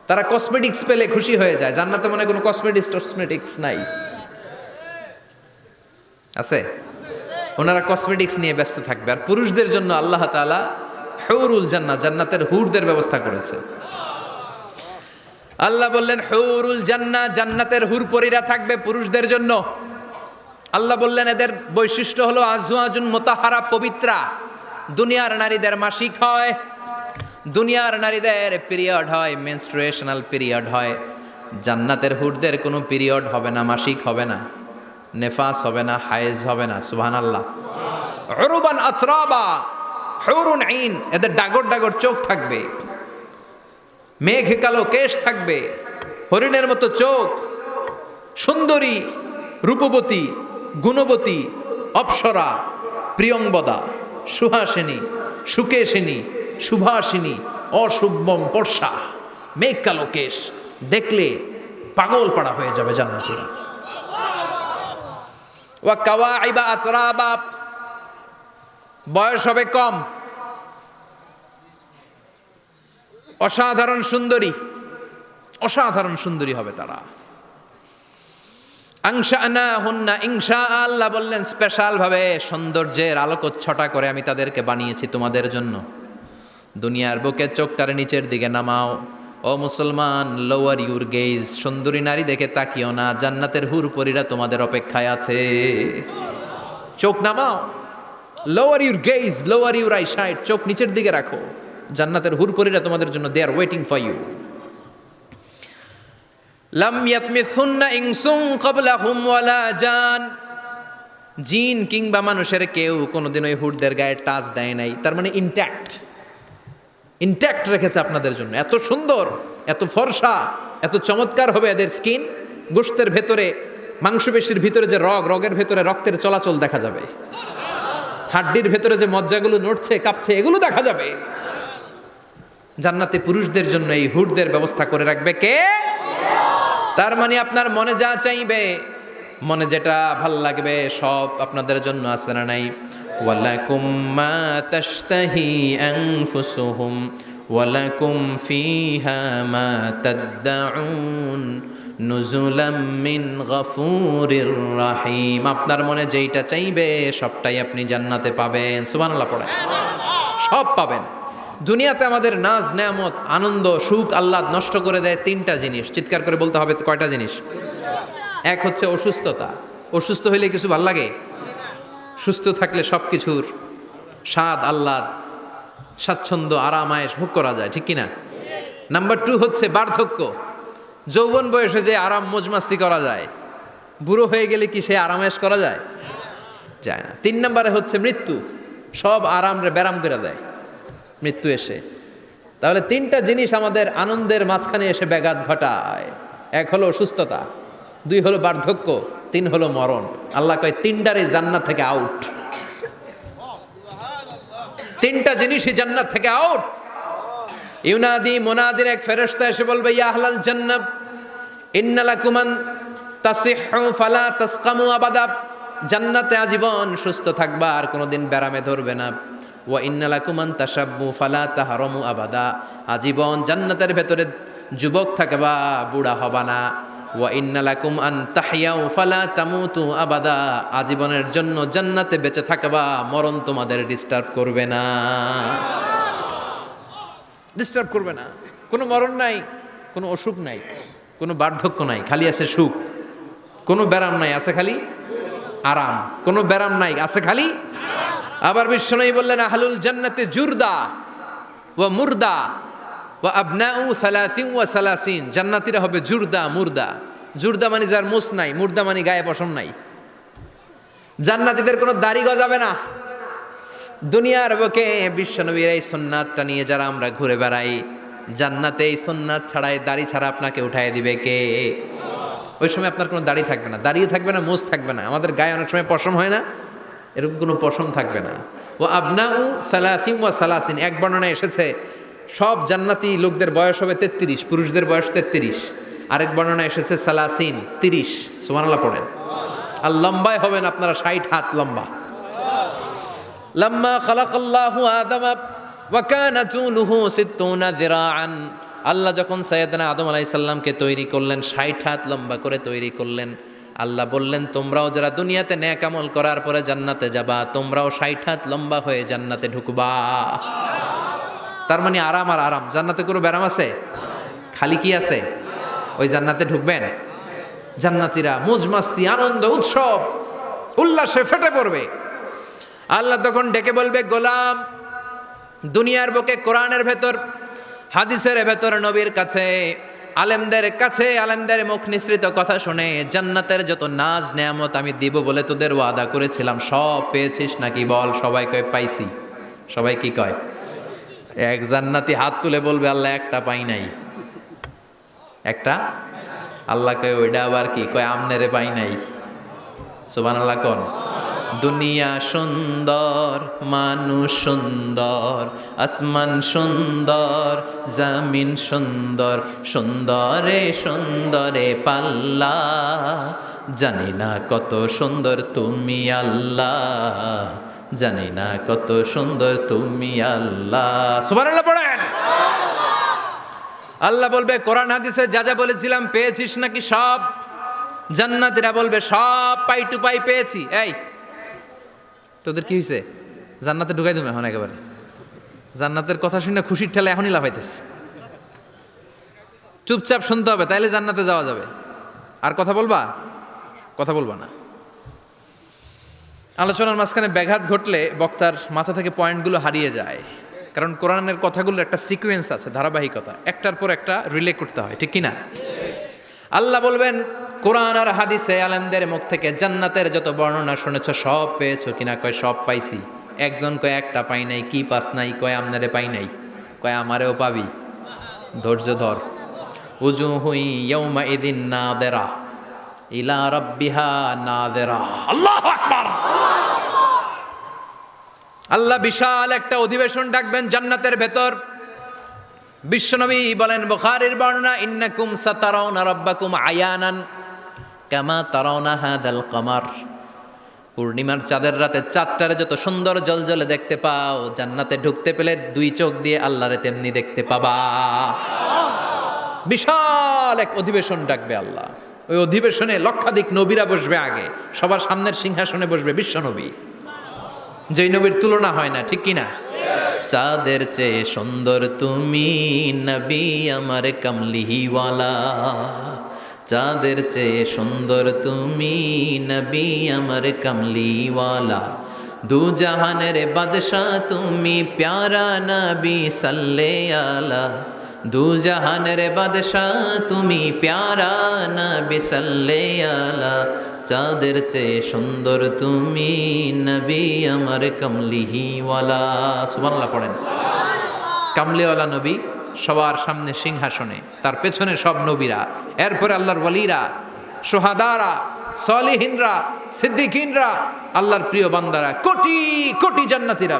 তারা কসমেটিক্স পেলে খুশি হয়ে যায়। জান্নাতে মনে কোনো কসমেটিক্স নাই, আছে? ওনারা কসমেটিক্স নিয়ে ব্যস্ত থাকবে। আর পুরুষদের জন্য আল্লাহ তাআলা হুরুল জান্নাহ, জান্নাতের হুরদের ব্যবস্থা করেছে। আল্লাহ বললেন হুরুল জান্নাহ, জান্নাতের হুরপরীরা থাকবে পুরুষদের জন্য। আল্লাহ বললেন এদের বৈশিষ্ট্য হলো আজওয়াজুন মুতাহহারা, পবিত্রা। দুনিয়ার নারীদের মাসিক হয়, দুনিয়ার নারীদের পিরিয়ড হয়, মেনস্ট্রুয়েশনাল পিরিয়ড হয়। জান্নাতের হুরদের কোনো পিরিয়ড হবে না, মাসিক হবে না, নেফাস হবে না, হায়েজ হবে না। সুবহানাল্লাহ। উরুবান আতরাবা, হুরুন আইন, এদের ডাগর ডাগর চোখ থাকবে, মেঘ কালো কেশ থাকবে, হরিণের মতো চোখ, সুন্দরী, রূপবতী, গুণবতী, অপ্সরা, প্রিয়ংবদা, সুহাসিনী, সুকেশিনী, সুভাষিনী, অশুভম পর্ষা, মেঘ কালো কেশ, দেখলে পাগল পাড়া হয়ে যাবে জান্নাতীরা। ওয়া কাওয়াইবা আতরাবা, বয়স হবে কম, অসাধারণ সুন্দরী, অসাধারণ সুন্দরী হবে তারা। আনশানাহুন্না ইনশা, আল্লাহ বললেন স্পেশাল ভাবে সৌন্দর্যের আলোকচ্ছটা করে আমি তাদেরকে বানিয়েছি তোমাদের জন্য। দুনিয়ার বুকে চোখটারে নিচের দিকে নামাও। ও মুসলমান, লোয়ার ইউর গেজ, সুন্দরী নারী দেখে তাকিও না, জান্নাতের হুরপরীরা তোমাদের অপেক্ষায় আছে। চোখ নামাও, lower your gauge, lower your eyesight, চোখ নিচের দিকে রাখো, জান্নাতের হুরপরীরা তোমাদের জন্য দে আর ওয়েটিং ফর ইউ। লাম ইয়াতমিসুন্না ইনসুন ক্বাবলাহুম ওয়ালা জান, জিন কিংবা মানুষের কেউ কোনোদিন ওই হুরদের গায়ে টাচ দেয় নাই। তার মানে ইনট্যাক্ট রেখেছে আপনাদের জন্য। এত সুন্দর, এত ফর্সা, এত চমৎকার হবে এদের স্কিন। গোশতের ভেতরে, মাংসপেশির ভিতরে যে রগের ভেতরে রক্তের চলাচল দেখা যাবে, হাড্ডির ভেতরে যে মজ্জাগুলো নড়ছে কাঁপছে এগুলো দেখা যাবে। জান্নাতে পুরুষদের জন্য এই হুরদের ব্যবস্থা করে রাখবে কে? তার মানে আপনার মনে যা চাইবে, মনে যেটা ভাল লাগবে সব আপনাদের জন্য আছে না নাই? ওয়ালাকুম মা তাশতাহি আনফুসুহুম ওয়ালাকুম ফিহা মা তাদউন নুজুলাম মিন গফুরির রহিম। আপনার মনে যেইটা চাইবে সবটাই আপনি জান্নাতে পাবেন। সুবহানাল্লাহ পড়ে সব পাবেন। দুনিয়াতে আমাদের নাজ নেয়ামত, আনন্দ, সুখ, আহ্লাদ নষ্ট করে দেয় তিনটা জিনিস। চিৎকার করে বলতে হবে কয়টা জিনিস? এক হচ্ছে অসুস্থতা। অসুস্থ হইলে কিছু ভাল লাগে? সুস্থ থাকলে সব কিছুর স্বাদ, আহ্লাদ, স্বাচ্ছন্দ্য, আরাম, আয়েশ ভোগ করা যায়, ঠিক কিনা? নাম্বার 2 হচ্ছে বার্ধক্য। যৌবন বয়সে যে আরাম মজমাস্তি করা যায়, বুড়ো হয়ে গেলে কি সে আরাম আয়েশ করা যায়? যায় না। 3 নম্বরে হচ্ছে মৃত্যু। সব আরাম রে ব্যারাম করে দেয় মৃত্যু এসে। তাহলে তিনটা জিনিস আমাদের আনন্দের মাঝখানে এসে ব্যাঘাত ঘটায়। এক হলো অসুস্থতা, দুই হলো বার্ধক্য, তিন হলো মরণ। আল্লাহ কয় তিনটারই জান্নাত থেকে আউট। তিনটা জিনিসই জান্নাত থেকে আউট। ইউনাদি মুনাদির এক ফেরেশতা এসে বলবে, ইয়া আহলাল জান্নাত ইন্না লাকুম আন তাসিহু ফালা তাসকামু আবাদা। জান্নাতে আজীবন সুস্থ থাকবা, আর কোনোদিন ব্যারামে ধরবে না। ওয়া ইন্না লাকুম আন তাশাব্বু ফালা তাহরামু আবাদা। আজীবন জান্নাতের ভেতরে যুবক থাকবা, বুড়া হবা না। ওয়া ইন্না লাকুম আন তাহইয়াউ ফালা তামুতু আবাদা। আজীবনের জন্য জান্নাতে বেঁচে থাকবা, মরণ তোমাদের ডিস্টার্ব করবে না, ডিস্টার্ব করবে না। কোনো মরণ নাই, কোনো অসুখ নাই, কোনো বার্ধক্য নাই, খালি আছে সুখ। কোনো ব্যারাম নাই, আছে খালি আরাম। কোনো ব্যারাম নাই, আছে খালি। আবার বিশ্বনবী বললেন, আহলুল জান্নাতে জুরদা ওয়া মুরদা ওয়া আবনাউ সালাসিন ওয়া সালাসিন। জান্নাতীরা হবে জুরদা মুরদা। জুরদা মানে যার মুছ নাই, মুরদা মানে গায়ে পশম নাই। জান্নাতীদের কোনো দাড়ি গজাবে না। দুনিয়ার বুকে বিশ্বনবীর এই সুন্নাতটা নিয়ে যারা আমরা ঘুরে বেড়াই, জান্নাতে এই সুন্নাত ছাড়াই দাড়ি ছাড়া আপনাকে উঠায় দিবে কে? ওই সময় আপনার কোনো দাড়ি থাকবে না, দাড়িও থাকবে না, মুছ থাকবে না। আমাদের গায়ে অনেক সময় পশম হয় না, এরকম কোনো পশম থাকবে না। ও আবনাউ সালাসিন ওয়া সালাসিন। এক বর্ণনায় এসেছে সব জান্নাতি লোকদের বয়স হবে 33, পুরুষদের বয়স 33। আরেক বর্ণনায় এসেছে সালাসিন, 30। সুবহানাল্লাহ পড়েন। আর লম্বায় হবেন আপনারা 60 হাত লম্বা। লাম্মা খালাকাল্লাহু আদামা ওয়া কানা তুলুহু 60 যিরাআন। আল্লাহ যখন সাইয়েদনা আদম আলাইহিস সালামকে তৈরি করলেন, 60 হাত লম্বা করে তৈরি করলেন। আল্লাহ বললেন, তোমরাও যারা দুনিয়াতে নেক আমল করার পরে জান্নাতে যাবা, তোমরাও 60 হাত লম্বা হয়ে জান্নাতে ঢুকবা। তার মানে আরাম আর আরাম। জান্নাতে কোনো ব্যারাম আছে? খালি কি আছে? ওই জান্নাতে ঢুকবেন, জান্নাতীরা মौज মাস্তি, আনন্দ, উৎসব, উল্লাসে ফেটে পড়বে। আল্লাহ তখন ডেকে বলবে, গোলাম, দুনিয়ার বুকে কোরআনের ভেতর, হাদিসের ভেতর, নবীর কাছে, আলেমদের কাছে, আলেমদের মুখ নিঃসৃত কথা শুনে জান্নাতের যত নাজ নেয়ামত আমি দিব বলে তোদের ওয়াদা করেছিলাম, সব পেয়েছিস নাকি বল? সবাই কয় পাইছি। সবাই কি কয়? এক জান্নাতি হাত তুলে বলবে, আল্লাহ একটা পাই নাই। একটা? আল্লাহ কয় ওইটা আবার কি? কয় আমনেরে পাই নাই। সুবহানাল্লাহ কোন? দুনিয়া সুন্দর, মানুষ সুন্দর, আসমান সুন্দর, জমিন সুন্দর, সুন্দরে সুন্দরে পাল্লা, জানি না কত সুন্দর তুমি আল্লাহ, জানি না কত সুন্দর তুমি আল্লাহ। সুবহানাল্লাহ পড়েন। আল্লাহ বলবে, কোরআন হাদিসে যা যা বলেছিলাম পেয়েছিস নাকি সব? জান্নাতীরা বলবে, সব পাই টু পাই পেয়েছি। এই তোদের কি হয়েছে? জান্নাতে ঢুকাই তুমি এখন একেবারে। জান্নাতের কথা শুনে খুশির ঠেলা এখনই লাফাইতেছে। চুপচাপ শুনতে হবে, তাইলে জান্নাতে যাওয়া যাবে। আর কথা বলবা? কথা বলবা না। আলোচনার মাঝখানে ব্যাঘাত ঘটলে বক্তার মাথা থেকে পয়েন্টগুলো হারিয়ে যায়। কারণ কোরআনের কথাগুলো একটা সিকোয়েন্স আছে, ধারাবাহিকতা, একটার পর একটা রিলে করতে হয়, ঠিক কিনা? আল্লাহ বলবেন, কোরআন আর হাদিসে আলেমদের মুখ থেকে জান্নাতের যত বর্ণনা শুনেছ সব পেয়েছো কিনা? কয় সব পাইছি। একজন কয় একটা পাই নাই। কি পাস নাই? কয় আমনারে পাই নাই। কয় আমারেও পাবি, ধৈর্য ধর। উজুহুই ইয়াউমা ইদিন নাদিরা ইলা রাব্বিহা নাদিরা। আল্লাহু আকবার। আল্লাহ বিশাল একটা অধিবেশন ডাকবেন জান্নাতের ভেতর। বিশ্বনবী বলেন, বুখারীর বর্ণনা, ইন্নাকুম সাতারাউনা রাব্বাকুম আয়ানান কামা তারাউনা হাদাল কমার। পূর্ণিমার চাঁদের রাতে চাঁদটারে যত সুন্দর জলজলে দেখতে পাও, জান্নাতে ঢুকতে পেলে দুই চোখ দিয়ে আল্লাহরে তেমনি দেখতে পাবা। বিশাল এক অধিবেশন ডাকবে আল্লাহ। ওই অধিবেশনে লক্ষাধিক নবীরা বসবে। আগে সবার সামনের সিংহাসনে বসবে বিশ্বনবী, যেই নবীর তুলনা হয় না, ঠিক কিনা? চাঁদের চেয়ে সুন্দর তুমি নবী আমার কামলিওয়ালা, চাঁদের চেয়ে সুন্দর তুমি নবী আমার কামলিওয়ালা, দু জাহানের বাদশাহ তুমি প্যারা নবী সাল্লে আলা, দু জাহানের বাদশাহ তুমি প্যারা নবী সাল্লে আলা, চাঁদের চেয়ে সুন্দর তুমি নবী আমার কামলিওয়ালা। সুবহানাল্লাহ পড়েন। কামলিওয়ালা নবী সবার সামনে সিংহাসনে, তার পেছনে সব নবীরা, এরপরে আল্লাহর ওয়ালিরা, সোহাদারা, সলিহিনরা, সিদ্দিকিনরা, আল্লাহর প্রিয় বান্দারা, কোটি কোটি জান্নাতীরা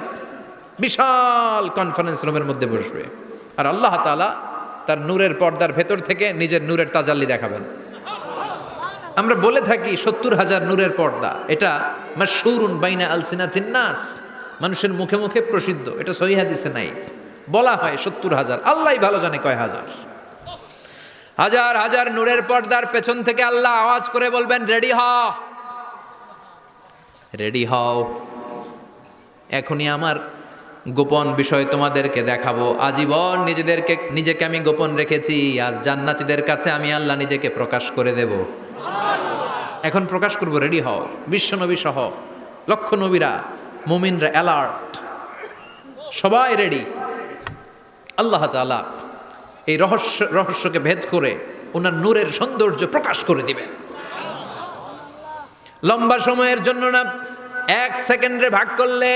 বিশাল কনফারেন্স রুমের মধ্যে বসবে। আর আল্লাহ তাআলা তার নূরের পর্দার ভেতর থেকে নিজের নূরের তাজাল্লি দেখাবেন। আমরা বলে থাকি 70,000 নূরের পর্দা, এটা মাশহুরুন বাইনা আলসিনাতিন নাস, মানুষের মুখে মুখে প্রসিদ্ধ, এটা সহিহ হাদিসে নাই। বলা হয় 70,000, আল্লাহই ভালো জানে কয় হাজার। হাজার হাজার নূরের পর্দার পেছন থেকে আল্লাহ আওয়াজ করে বলবেন, রেডি হও, রেডি হও, এখনই আমার গোপন বিষয় তোমাদেরকে দেখাবো। আজীবন নিজেকে আমি গোপন রেখেছি, আজ জান্নাতীদের কাছে আমি আল্লাহ নিজেকে প্রকাশ করে দেব। এখন প্রকাশ করব, রেডি হও। বিশ্ব নবী সহ লক্ষ নবীরা, মুমিনরা অ্যালার্ট, সবাই রেডি। আল্লাহ তাআলা এই রহস্যকে ভেদ করে ওনার নূরের সৌন্দর্য প্রকাশ করে দিবেন। লম্বা সময়ের জন্য না, 1 সেকেন্ডে ভাগ করলে,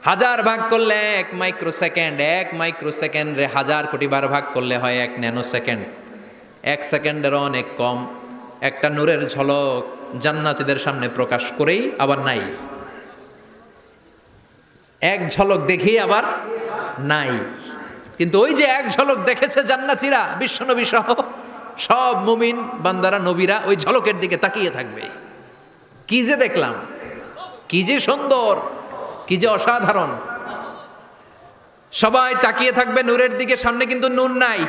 হাজার ভাগ করলে 1 মাইক্রোসেকেন্ড, 1 মাইক্রোসেকেন্ডে 1000 কোটি বার ভাগ করলে হয় 1 ন্যানো সেকেন্ড। 1 সেকেন্ডেরও অনেক কম একটা নূরের ঝলক জান্নাতীদের সামনে প্রকাশ করেই আবার নাই। এক ঝলক দেখিয়ে আবার নাই। কিন্তু ওই যে এক ঝলক দেখেছে জান্নাতীরা, বিশ্বনবী সহ সব মুমিন বান্দারা, নবীরা ওই ঝলকের দিকে তাকিয়ে থাকবে। কি যে দেখলাম, কি যে সুন্দর, কি যে অসাধারণ। সবাই তাকিয়ে থাকবে নূরের দিকে, সামনে কিন্তু নূর নাই।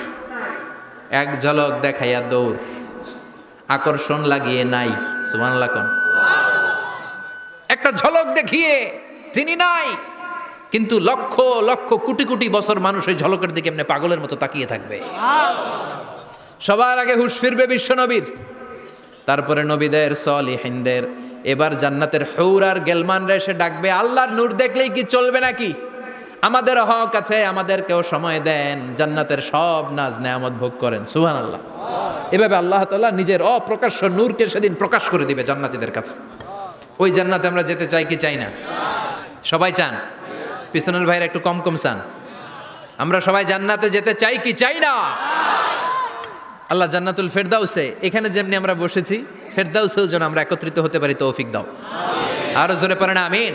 এক ঝলক দেখাইয়া দৌড়, আকর্ষণ লাগিয়ে নাই। সুবহানাল্লাহ কোন, একটা ঝলক দেখিয়ে তিনি নাই, কিন্তু লক্ষ লক্ষ কোটি কোটি বছর মানুষ ওই ঝলকের দিকে এমনি পাগলের মতো তাকিয়ে থাকবে। সবার আগে হুঁশ ফিরবে বিশ্বনবীর, তারপরে নবীদের, সলিহিনদের। এবার জান্নাতের হুর আর গেলমানরা এসে ডাকবে, আল্লাহর নূর দেখলেই কি চলবে নাকি? আমাদের হক আছে, আমাদেরকেও সময় দেন, জান্নাতের সব নাজ নেয়ামত ভোগ করেন। সুবহানাল্লাহ। এভাবে আল্লাহ তাআলা নিজের অপ্রকাশ্য নূরকে সেদিন প্রকাশ করে দিবে জান্নাতীদের কাছে। ওই জান্নাতে আমরা যেতে চাই কি চাই না? সবাই চান? পিছনের ভাইরা একটু কম কম চান। আমরা সবাই জান্নাতে যেতে চাই কি চাই না? আল্লাহ জান্নাতুল ফেরদাউসে, এখানে যেমনি আমরা বসেছি, ফেরদাউসেও যেন আমরা একত্রিত হতে পারি, তৌফিক দাও। আরো জোরে পড়েন আমিন।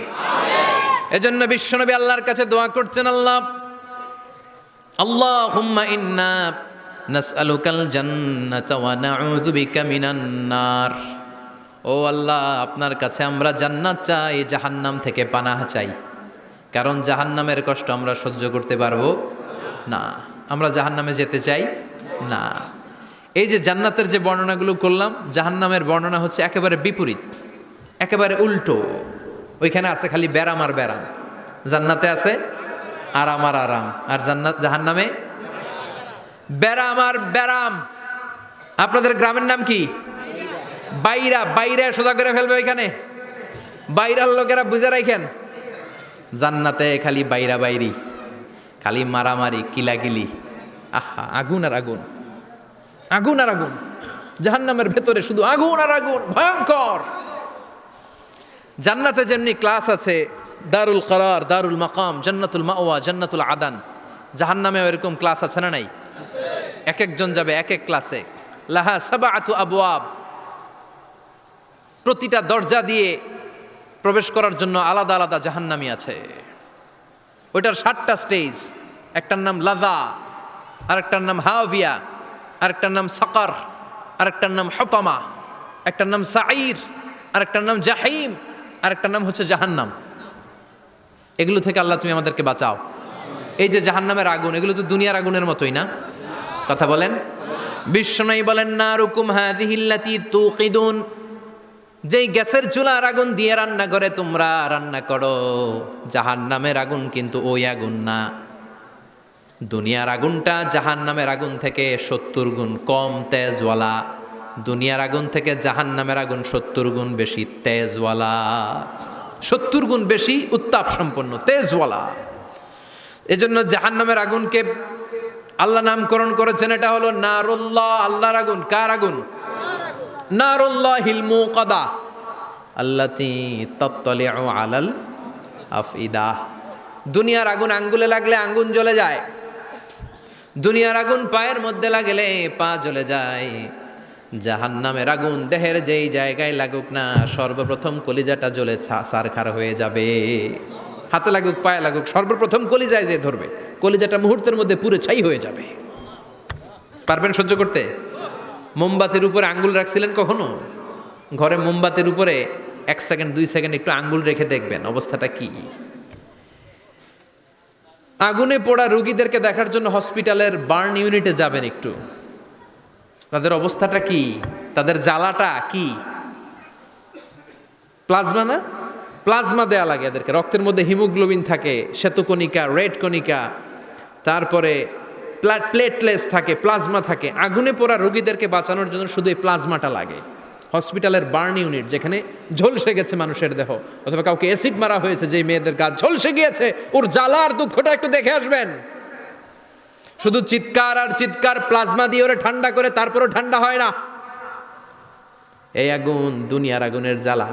এজন্য বিশ্বনবী আল্লাহর কাছে দোয়া করছেন, আল্লাহুম্মা ইন্না নাসআলুকাল জান্নাতা ওয়া নাউযু বিকা মিনান নার। ও আল্লাহ, আপনার কাছে আমরা জান্নাত চাই, জাহান্নাম থেকে পানাহ চাই। কারণ জাহান্নামের কষ্ট আমরা সহ্য করতে পারবো না, আমরা জাহান্নামে যেতে চাই না। এই যে জান্নাতের যে বর্ণনাগুলো করলাম, জাহান্নামের বর্ণনা হচ্ছে একেবারে বিপরীত, একেবারে উল্টো। ওইখানে আছে খালি ব্যারাম আর ব্যারাম, জান্নাতে আছে আরাম আর আরাম, আর জাহান্নামে ব্যারাম আর ব্যারাম। আপনাদের গ্রামের নাম কি? বাইরা। বাইরে সোজা করে ফেলবে ওইখানে, বাইরার লোকেরা বুঝে রাখেন। জান্নাতে খালি বাইরা বাইরি, খালি মারামারি, কিলাকিলি, আহা, আগুন আর আগুন, আগুন আর আগুন। জাহান্নামের ভেতরে শুধু আগুন আর আগুন, ভয়ঙ্কর। জান্নাতে যেমনি ক্লাস আছে, দারুল করার, দারুল মাকাম, জান্নাতুল মাওয়া, জান্নাতুল আদান, জাহান্নামেও এরকম ক্লাস আছে না নাই? এক একজন যাবে এক এক ক্লাসে। লাহা সাবআতু আবওয়াব, প্রতিটা দরজা দিয়ে প্রবেশ করার জন্য আলাদা আলাদা জাহান্নামী আছে। ওইটার 7টা স্টেজ। একটার নাম লাযা, আরেকটার নাম হাভিয়া, আরেকটার নাম সাকার, আরেকটার নাম হতামা, একটার নাম সাঈর, আরেকটার নাম জাহিম, আরেকটার নাম হচ্ছে জাহান্নাম। এগুলো থেকে আল্লাহ তুমি আমাদেরকে বাঁচাও। এই যে জাহান্নামের আগুন, এগুলো তো দুনিয়ার আগুনের মতোই না? কথা বলেন। বিশ্বনবী বলেন, নারুকুম হাযিহিল্লাতী তুকিদুন, যেই গ্যাসের চুলার আগুন দিয়ে রান্না করে তোমরা রান্না করো, জাহান্নামের আগুন কিন্তু ওই আগুন না। দুনিয়ার আগুনটা জাহান্নামের আগুন থেকে 70 গুণ কম তেজওয়ালা। দুনিয়ার আগুন থেকে জাহান্নামের আগুন 70 গুণ বেশি তেজওয়ালা, 70 গুণ বেশি উত্তাপ সম্পন্ন, তেজওয়ালা। এজন্য জাহান্নামের আগুনকে আল্লাহ নামকরণ করেছেন, এটা হলো নারুল্লাহ, আল্লাহর আগুন। কার আগুন? নারুল্লাহিল মুকাদা আল্লাতী তাত্তালিউ আলাল আফইদা। দুনিয়ার আগুন আঙ্গুলে লাগলে আঙ্গুল জ্বলে যায়, দুনিয়ার আগুন পায়ের মধ্যে লাগলে পা জ্বলে যায়। জাহান্নামের আগুন দেহের যেই জায়গায় লাগুক না, সর্বপ্রথম কলিজাটা জ্বলে ছারখার হয়ে যাবে। হাতে লাগুক পায়ে লাগুক, সর্বপ্রথম কলিজায় যে ধরবে, কলিজাটা মুহূর্তের মধ্যে পুরো ছাই হয়ে যাবে। পারবেন সহ্য করতে? মোমবাতির উপরে আঙ্গুল রাখছিলেন কখনো? ঘরে মোমবাতির উপরে 1 সেকেন্ড 2 সেকেন্ড একটু আঙ্গুল রেখে দেখবেন অবস্থাটা কি। আগুনে পোড়া রোগীদেরকে দেখার জন্য হসপিটালের বার্ন ইউনিটে যাবেন, একটু তাদের অবস্থাটা কি, তাদের জ্বালাটা কি। প্লাজমা না, প্লাজমা দেয়া লাগে এদেরকে। রক্তের মধ্যে হিমোগ্লোবিন থাকে, শ্বেতকণিকা, রেড কণিকা, তারপরে প্লেটলেস থাকে, প্লাজমা থাকে। আগুনে পোড়া রোগীদেরকে বাঁচানোর জন্য শুধু এই প্লাজমাটা লাগে। হসপিটালের বার্ন ইউনিট, যেখানে ঝলসে গেছে মানুষের দেহ, অথবা কাউকে অ্যাসিড মারা হয়েছে, যেই মেয়েদের গা ঝলসে গিয়েছে, ওর জ্বালার দুঃখটা একটু দেখে আসবেন। শুধু চিৎকার আর চিৎকার, প্লাজমা দিয়ে ওরে ঠান্ডা করে, তারপরও ঠান্ডা হয় না। এই আগুন দুনিয়ার আগুনের জ্বালা।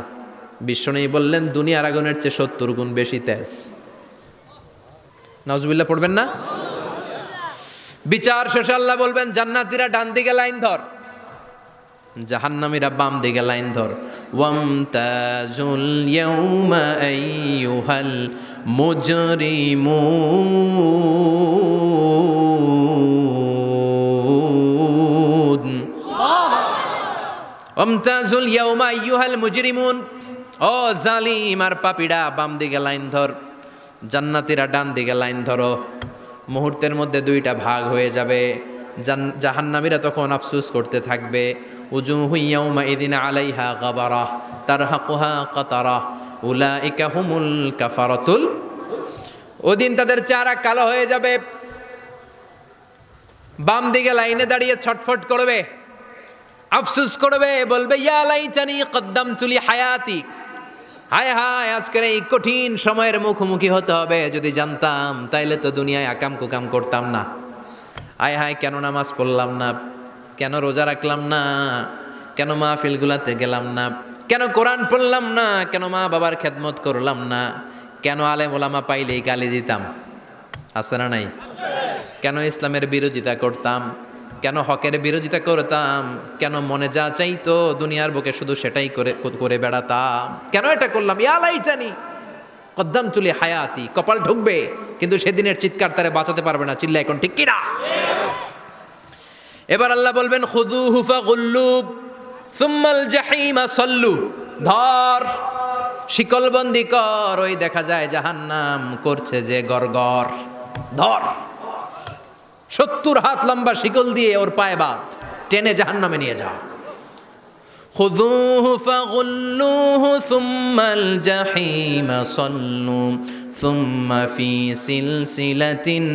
বিশ্বনবী বললেন দুনিয়ার আগুনের চেয়ে 70 গুণ বেশি তেজ। নাউজুবিল্লাহ পড়বেন না? বিচার শেষে আল্লাহ বলবেন জান্নাতীরা ডান দিকে লাইন ধর, জাহান্নামীরা বাম দিকে লাইন ধর। ওয়ামতাজুল ইয়াউমা আইয়ুহাল মুজরিমুন, ওয়ামতাজুল ইয়াউমা আইয়ুহাল মুজরিমুন। ও জালিম আর পাপীরা, বাম দিকে লাইন ধর, জান্নাতীরা ডান দিকে লাইন ধরো। মুহূর্তের মধ্যে দুইটা ভাগ হয়ে যাবে। জাহান্নামীরা তখন আফসোস করতে থাকবে। উজুহু ইয়াউমাইযিন আলাইহা গাবারা তারহাকুহা কাতারা উলাইকা হুমুল কাফারাতুল। ওদিন তাদের চেহারা কালো হয়ে যাবে। বাম দিকে লাইনে দাঁড়িয়ে ছটফট করবে, আফসোস করবে, বলবে ইয়া লাইতানি কদ্দামতু লি হায়াতি। হায় হায়, আজকের এই কঠিন সময়ের মুখোমুখি হতে হবে, যদি জানতাম তাইলে তো দুনিয়ায় আকাম কুকাম করতাম না। হায় হায়, কেন নামাজ পড়লাম না, কেন রোজা রাখলাম না, কেন মাহফিলগুলাতে গেলাম না, কেন কোরআন পড়লাম না, কেন মা বাবার খেদমত করলাম না, কেন আলেম ওলামা পাইলেই গালি দিতাম, আছে না নাই? কেন ইসলামের বিরোধিতা করতাম, কেন হকের বিরোধিতা করতাম, কেন মনে যা চাইতো দুনিয়ার বুকে শুধু সেটাই করে বেড়াতাম, কেন এটা করলাম? ইয়া লাইতানি কদ্দামতু লি হায়াতি। কপাল ঢুকবে, কিন্তু সেদিনের চিৎকার তারে বাঁচাতে পারবে না। চিল্লা এখন ঠিক কিনা? এবার আল্লাহ বলবেন খুযূহু ফাগুল্লু সুম্মাল জাহিমা সাল্লু। ধর, শিকলবন্দি কর। ওই দেখা যায় জাহান্নাম করছে যে গরগর। ধর, 70 হাত লম্বা শিকল দিয়ে ওর পায়ে বাঁধ, টেনে জাহান্নামে নিয়ে যা। খুযূহু ফাগুল্লুহু সুম্মাল জাহিমা সাল্লু সুম্মা ফি সিলসিলাতিন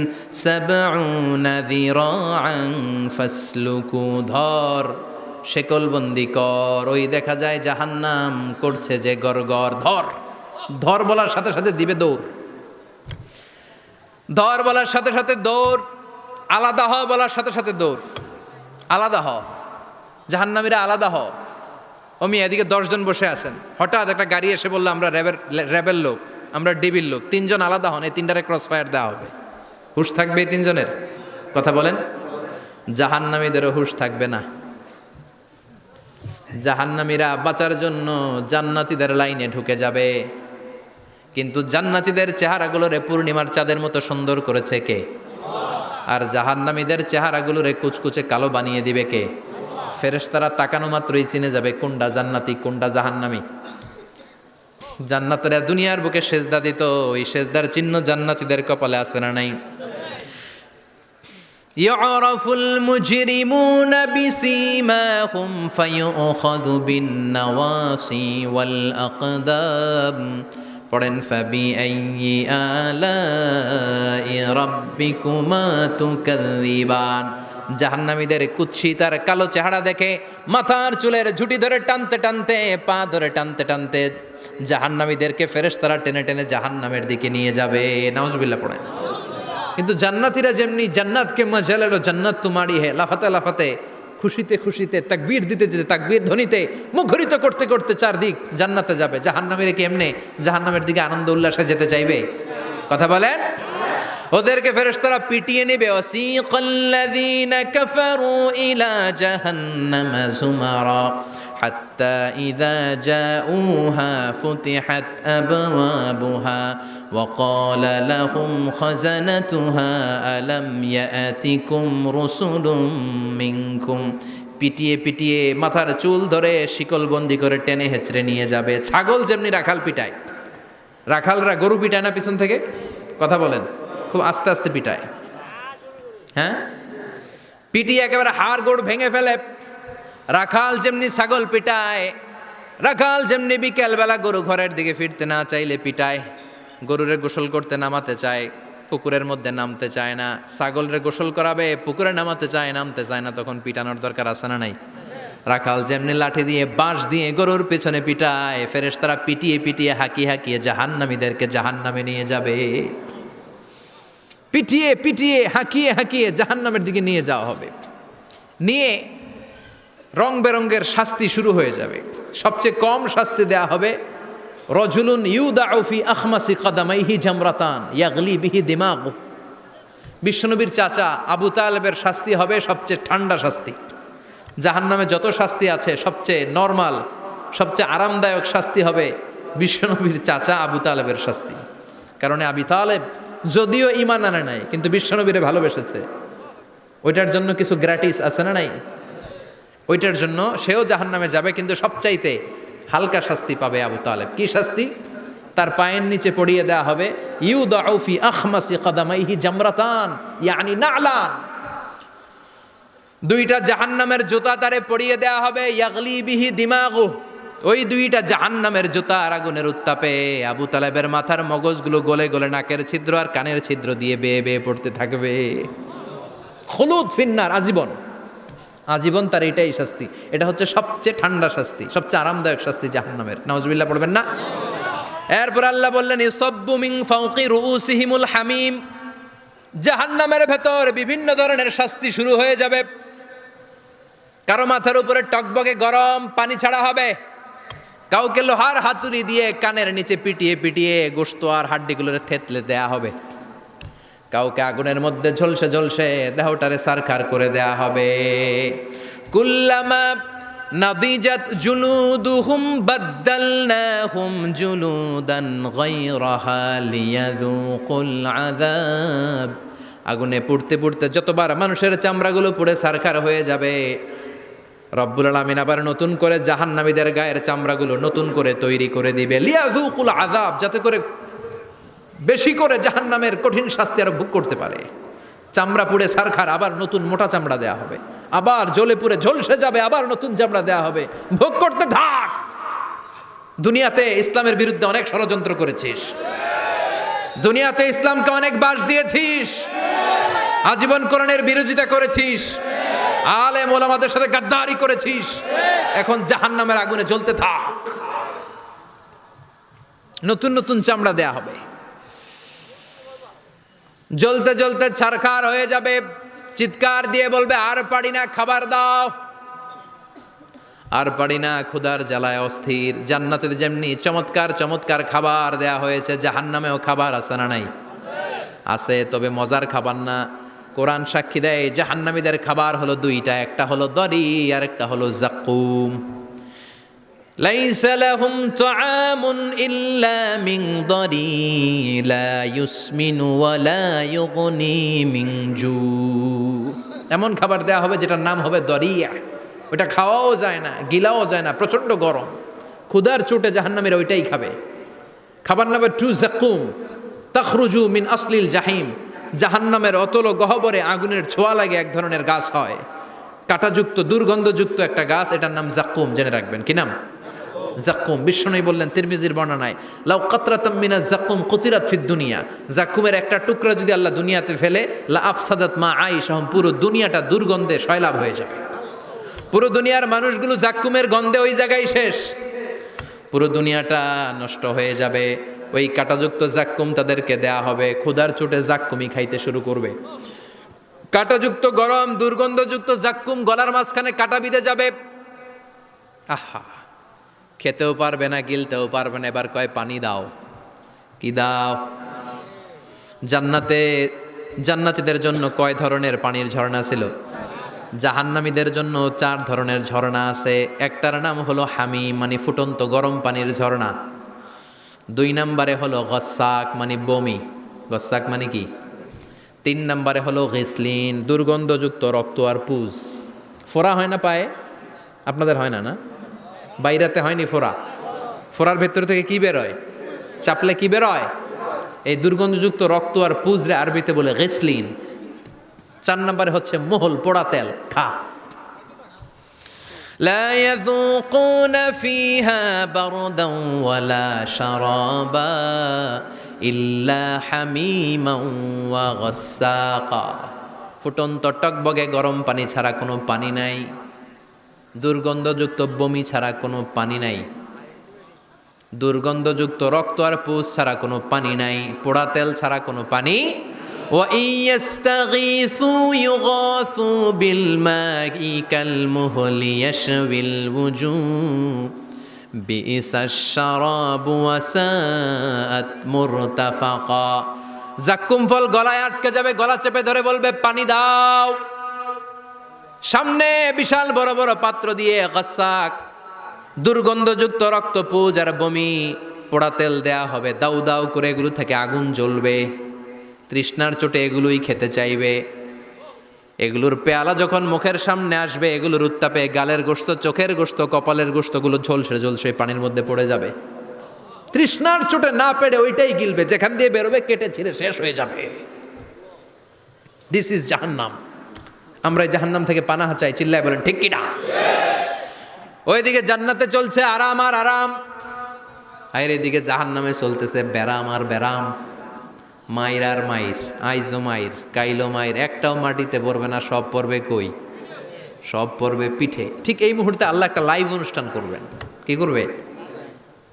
৭০ যিরাআন ফাসলুকু। ধর, শিকলবন্দি কর। ওই দেখা যায় জাহান্নাম করছে যে গরগর। ধর, ধর বলার সাথে সাথে দিবে দৌড়। ধর বলার সাথে সাথে দৌড়। আলাদা হ বলার সাথে সাথে দৌড়। আলাদা হ, জাহান্নামীরা আলাদা হ। অমি এদিকে 10 জন বসে আছেন, হঠাৎ একটা গাড়ি এসে বললো আমরা র্যাবের লোক, আমরা ডিবির লোক, 3 জন আলাদা হন, এই 3টারে ক্রস ফায়ার দেওয়া হবে। হুশ থাকবে এই 3 জনের? কথা বলেন। জাহান্নামীদেরও হুশ থাকবে না। জাহান্নামীরা বাঁচার জন্য জান্নাতীদের লাইনে ঢুকে যাবে, কিন্তু জান্নাতীদের চেহারাগুলোরে পূর্ণিমার চাঁদের মতো সুন্দর করেছে কে? আর জাহান্নামীদের চেহারাগুলোরে কুচকুচে কালো বানিয়ে দিবে কে? ফেরেশতারা তাকানো মাত্রই চিনে যাবে কোনটা জান্নাতি কোনটা জাহান্নামী। জান্নাতীরা দুনিয়ার বুকে সেজদা দিত, ওই সেজদার চিহ্ন জান্নাতীদের কপালে আছে না নাই? ইয়ারাফুল মুজরিমুনা বিসীমাহুম ফায়ুখাযু বিন নাওয়াসি ওয়াল আকদাম। পড়েন ফাবি আইয়ি আলাই রাব্বিকুমা তুকাযযিবান। জাহান্নামীদের কুৎসিত আর কালো চেহারা দেখে মাথার চুলের ঝুঁটি ধরে টানতে টানতে, পা ধরে টানতে টানতে জাহান্নামীদেরকে ফেরেশতারা টেনে টেনে জাহান্নামের দিকে নিয়ে যাবে। নাউজুবিল্লাহ পড়েন। কিন্তু জান্নাতীরা যেমনি জান্নাতকে মজা লেলো জান্নাত তোমারি হে, লাফাতে লাফাতে, খুশিতে খুশিতে, তাকবীর দিতে দিতে, তাকবীর ধ্বনিতে মুখরিত করতে করতে চারদিক জান্নাতে যাবে। জাহান্নামীরা কি এমনি জাহান্নামের দিকে আনন্দ উল্লাসে যেতে চাইবে? কথা বলেন। ওদেরকে ফেরেশতারা পিটিয়ে নেবে। ওয়াসিকাল্লাযীনা কাফারু ইলা জাহান্নামা যুমারা হাত্তা ইযা জাউহা ফুতিহাত আবওয়াবুহা ওয়া ক্বালা লাহুম খাযানাতুহা আলাম ইয়াতিকুম রুসুলুম মিনকুম। পিটিয়ে পিটিয়ে মাথার চুল ধরে শিকলবন্দি করে টেনে হেঁচড়ে নিয়ে যাবে। ছাগল যেমনি রাখাল পিটায়, রাখালরা গরু পিটায় না পিছন থেকে? কথা বলেন। খুব আস্তে আস্তে পিটায়, হ্যাঁ, পিটিয়ে একেবারে হাড় গোড় ভেঙে ফেলে। রাখাল যেমনি ছাগল পিটায়, রাখাল যেমনি বিকেলবেলা গরু ঘরের দিকে ফিরতে না চাইলে পিটায়, গরুরে গোসল করতে নামাতে চায়, পুকুরের মধ্যে নামতে চায় না, ছাগলরে গোসল করাবে, পুকুরে নামাতে চায়, নামতে চায় না, তখন পিটানোর দরকার আছে না নাই? রাখাল যেমনি লাঠি দিয়ে বাঁশ দিয়ে গরুর পেছনে পিটায়, ফেরেশতারা পিটিয়ে পিটিয়ে হাঁকিয়ে হাঁকিয়ে জাহান্নামীদেরকে জাহান্নামে নিয়ে যাবে। পিটিয়ে পিটিয়ে হাঁকিয়ে হাঁকিয়ে জাহান্নামের দিকে নিয়ে যাওয়া হবে। নিয়ে রং বেরঙ্গের শাস্তি শুরু হয়ে যাবে। সবচেয়ে কম শাস্তি দেয়া হবে রজুলুন ইউদাউ ফি আখমাসি কদামাইহি জামরাতান ইয়াগলি বিহি দিমাগু। বিশ্বনবীর চাচা আবু তালেবের শাস্তি হবে সবচেয়ে ঠান্ডা শাস্তি। জাহান্নামে যত শাস্তি আছে সবচেয়ে নরমাল, সবচেয়ে আরামদায়ক শাস্তি হবে বিশ্বনবীর চাচা আবু তালেবের শাস্তি। কারণ আবু তালেব যদিও ঈমান আনে নাই, কিন্তু বিশ্বনবীরে ভালোবেসেছে। ওইটার জন্য কিছু গ্র্যাটিস আছে না নাই? ওইটার জন্য সেও জাহান্নামে যাবে, কিন্তু সবচাইতে হালকা শাস্তি পাবে আবু তালেব। কি শাস্তি? তার পায়ের নিচে পড়িয়ে দেওয়া হবে ইউদাউ ফি আখমাসি কদামাইহি জামরাতান ইয়ানি নালান। দুইটা জাহান্নামের জুতা তারে পড়িয়ে দেওয়া হবে, ইয়াগলি বিহি দিমাগু। ওই দুইটা জাহান্নামের জুতা আর আগুনের উত্তাপে আবু তালেবের মাথার মগজগুলো গলে গলে নাকের ছিদ্র আর কানের ছিদ্র দিয়ে বেয়ে বেয়ে পড়তে থাকবে। খুলুদ ফিন্নার, আজীবন, আজীবন তার এটাই শাস্তি। এটা হচ্ছে সবচেয়ে ঠান্ডা শাস্তি, সবচেয়ে আরামদায়ক শাস্তি জাহান্নামের। নাউজুবিল্লাহ পড়বেন না? এরপর আল্লাহ বললেন ইউসাব্বু মিন ফাওকি রুউসিহিমুল হামিম। জাহান্নামের ভেতর বিভিন্ন ধরনের শাস্তি শুরু হয়ে যাবে। কারো মাথার উপরে টকবকে গরম পানি ছাড়া হবে, কাউকে লোহার হাতুড়ি দিয়ে কানের নিচে পিটিয়ে পিটিয়ে গোশত আর হাড্ডিগুলোরে থেতলে দেয়া হবে, কাউকে আগুনের মধ্যে ঝলসে ঝলসে দেহটারে সারখার করে দেয়া হবে। কুল্লামা নাদিজাত জুলুদুহুম বাদদালনাহুম জুলুদান গায়রাহা লিয়াযুকুল আযাব। আগুনে পুড়তে পুড়তে যতবার মানুষের চামড়াগুলো পুড়ে সারখার হয়ে যাবে, রব্বুল আলামিন আবার নতুন করে জাহান্নামীদের গায়ের চামড়াগুলো নতুন করে তৈরি করে দিবে। লিয়াযুকুল আযাব, যাতে করে বেশি করে জাহান্নামের কঠিন শাস্তি আর ভোগ করতে পারে। চামড়া পুড়ে সারখার, আবার নতুন মোটা চামড়া দেয়া হবে, আবার জ্বলে পুড়ে ঝলসে যাবে, আবার নতুন চামড়া দেয়া হবে। ভোগ করতে থাক। দুনিয়াতে ইসলামের বিরুদ্ধে অনেক ষড়যন্ত্র করেছিস, দুনিয়াতে ইসলামকে অনেক বাস দিয়েছিস, আজীবন কোরআনের বিরোধিতা করেছিস, আলেম ওলামাদের সাথে গাদ্দারি করেছিস। এখন জাহান্নামের আগুনে জ্বলতে থাক। নতুন নতুন চামড়া দেয়া হবে, জ্বলতে জ্বলতে ছারখার হয়ে যাবে। চিৎকার দিয়ে বলবে আর পারি না, খাবার দাও। আর পারি না, ক্ষুধার জ্বালায় অস্থির। জান্নাতে যেমনি চমৎকার চমৎকার খাবার দেয়া হয়েছে, জাহান্নামেও খাবার আছে না নাই? আছে, তবে মজার খাবার না। কোরআন সাক্ষী দেয় জাহান্নামীদের খাবার হলো দুইটা, একটা হলো দরি আর একটা হলো জাকুম। লাইসা লাহুম তুআমুন ইল্লা মিন দরি লা ইউসমিনু ওয়া লা ইউগনি মিন জু। এমন খাবার দেয়া হবে যেটার নাম হবে দরিয়া। ওটা খাওয়াও যায় না, গিলাও যায় না, প্রচন্ড গরম। ক্ষুধার চোটে জাহান্নামীরা ওইটাই খাবে। খাবার নাম্বার 2 জাকুম, তাখরুজু মিন আসলিল জাহিম। জাহান্নামের অতল গহ্বরে আগুনের ছোঁয়া লাগে এক ধরনের গাছ হয়, কাঁটাযুক্ত দুর্গন্ধযুক্ত একটা গাছ, এটার নাম জাকুম। জেনে রাখবেন, কি নাম? জাকুম। বিষ্ণু বললেন তিরমিজির বর্ণনায়, লাউ কাতরাতাম মিনাজ জাকুম কুতিরাত ফিদ দুনিয়া। জাকুমের একটা টুকরা যদি আল্লাহ দুনিয়াতে ফেলে, লা আফসাদাত মা আইশাহুম, পুরো দুনিয়াটা দুর্গন্ধে সয়লাব হয়ে যাবে। পুরো দুনিয়ার মানুষগুলো জাকুমের গন্ধে ওই জায়গায় শেষ, পুরো দুনিয়াটা নষ্ট হয়ে যাবে। ওই কাঁটাযুক্ত জাক্কুম তাদেরকে দেয়া হবে। ক্ষুধার চোটে জাক্কুমই খাইতে শুরু করবে। কাঁটাযুক্ত গরম দুর্গন্ধযুক্ত জাক্কুম গলার মাঝখানে কাঁটা বিঁধে যাবে। আহা, খেতেও পারবে না, গিলতেও পারবে না। এবার কয় পানি দাও। কি দাও? জান্নাতে জান্নাতীদের জন্য কয় ধরনের পানির ঝর্ণা ছিল? জাহান্নামীদের জন্য 4 ধরনের ঝর্ণা আছে। একটার নাম হলো হামিম, মানে ফুটন্ত গরম পানির ঝর্ণা। 2 নম্বরে হলো গসাক, মানে বমি। গসাক মানে কি? 3 নম্বরে হলো গিসলিন, দুর্গন্ধযুক্ত রক্ত আর পুজ। ফোড়া হয় না পায়ে? আপনাদের হয় না? না, বাইরাতে হয়নি ফোড়া? ফোড়ার ভেতর থেকে কি বেরোয়? চাপলে কি বেরোয়? এই দুর্গন্ধযুক্ত রক্ত আর পুজরে আরবিতে বলে গিসলিন। 4 নম্বরে হচ্ছে মোহল, পোড়া তেল, খা। لا يذوقون فيها بردا ولا شرابا إلا حميما وغساقا। ফুটন্ত টকবগে গরম পানি ছাড়া কোনো পানি নাই, দুর্গন্ধযুক্ত বমি ছাড়া কোনো পানি নাই, দুর্গন্ধযুক্ত রক্ত আর পুজ ছাড়া কোনো পানি নাই, পোড়া তেল ছাড়া কোনো পানি। وَإِن يَسْتَغِيثُوا يُغَاثُوا بِالْمَاءِ كَالْمُهْلِ يَشْوِي الْوُجُوهَ بِئْسَ الشَّرَابُ وَسَاءَتْ مُرْتَفَقًا। জাক্কুম ফল গলায় আটকে যাবে, গলা চেপে ধরে বলবে পানি দাও। সামনে বিশাল বড় বড় পাত্র দিয়ে গাসাক, দুর্গন্ধযুক্ত রক্ত, পুজ আর বমি, পোড়া তেল দেয়া হবে। দাউ দাউ করে এগুলো থেকে আগুন জ্বলবে। তৃষ্ণার চোটে এগুলোই খেতে চাইবে। এগুলোর পেয়ালা যখন মুখের সামনে আসবে, এগুলোর উত্তাপে গালের গোশত, চোখের গোশত, কপালের গোশতগুলো ঝলসে ঝলসে পানির মধ্যে পড়ে যাবে। তৃষ্ণার চোটে না পেড়ে ওইটাই গিলবে, যেখান দিয়ে বেরোবে কেটে ছিঁড়ে শেষ হয়ে যাবে। দিস ইজ জাহান্নাম। আমরা এই জাহান্নাম থেকে পানাহা চাই, চিল্লায় বলেন ঠিক কিনা? ওইদিকে জান্নাতে চলছে আরাম আর আরাম, আর এদিকে জাহান্নামে চলতেছে ব্যারাম আর ব্যারাম, মাইর আর মাইর, আইজো মাইর, কাইলো মাইর। একটাও মাটিতে পড়বে না, সব পড়বে কই? সব পড়বে পিঠে। ঠিক এই মুহূর্তে আল্লাহ একটা লাইভ অনুষ্ঠান করবেন। কি করবে?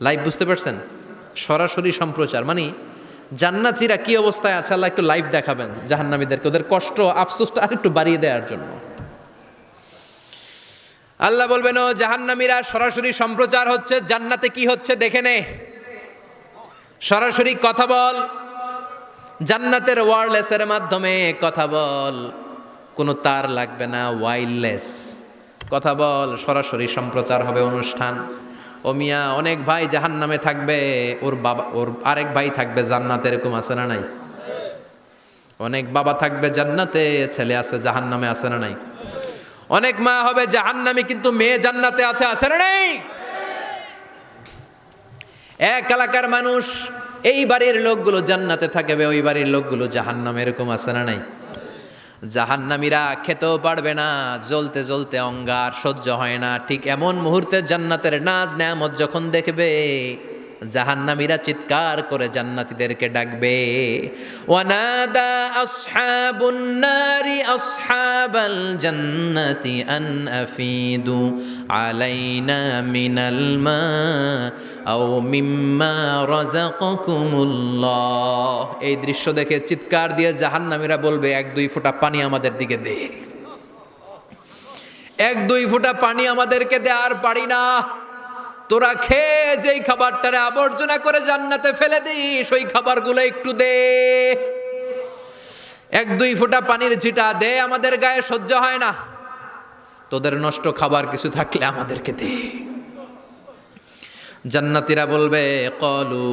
লাইভ, বুঝতে পারছেন? সরাসরি সম্প্রচার, মানে জান্নাতীরা কি অবস্থায় আছে আল্লাহ একটু লাইভ দেখাবেন জাহান্নামীদেরকে, ওদের কষ্ট আফসোসটা আরেকটু বাড়িয়ে দেওয়ার জন্য। আল্লাহ বলবেন, ও জাহান্নামীরা, সরাসরি সম্প্রচার হচ্ছে, জান্নাতে কি হচ্ছে দেখে নে, সরাসরি কথা বল, জান্নাতের ওয়্যারলেসের মাধ্যমে কথা বল, কোনো তার লাগবে না, ওয়্যারলেস কথা বল, সরাসরি সম্প্রচার হবে অনুষ্ঠান। ও মিয়া, অনেক ভাই জাহান্নামে থাকবে, ওর বাবা, ওর আরেক ভাই থাকবে জান্নাতে, এরকম আছে না নাই? অনেক বাবা থাকবে জান্নাতে, ছেলে আছে জাহান্নামে, আছে না নাই? অনেক মা হবে জাহান্নামী, কিন্তু মেয়ে জান্নাতে আছে, আছে না নাই? এক এলাকার মানুষ, এই বাড়ির লোকগুলো জান্নাতে থাকবে, ওই বাড়ির লোকগুলো জাহান্নামে, এরকম আছে না নাই? জাহান্নামীরা খেতেও পারবে না, জ্বলতে জ্বলতে অঙ্গার সহ্য হয় না। ঠিক এমন মুহূর্তে জান্নাতের নাজ নেয়ামত যখন দেখবে, জাহান্নামীরা চিৎকার করে জান্নাতীদেরকে ডাকবে, ওয়ানাদা আসহাবুন নারি আসহাবাল জান্নাতি আন আফিদু আলাইনা মিনাল মা আও মিম্মা রাযাকাকুমুল্লাহ। এই দৃশ্য দেখে চিৎকার দিয়ে জাহান্নামীরা বলবে, 1-2 ফোঁটা পানি আমাদের দিকে দে, 1-2 ফোঁটা পানি আমাদেরকে দে, আর পারি না। তোরা খেয়ে যেই খাবারটারে আবর্জনা করে জান্নাতে ফেলে দিস, ওই খাবারগুলো একটু দে, 1-2 ফোঁটা পানির ছিটা দে, আমাদের গায়ে সহ্য হয় না। তোদের নষ্ট খাবার কিছু থাকলে আমাদেরকে দে। জান্নাতীরা বলবে, ক্বালু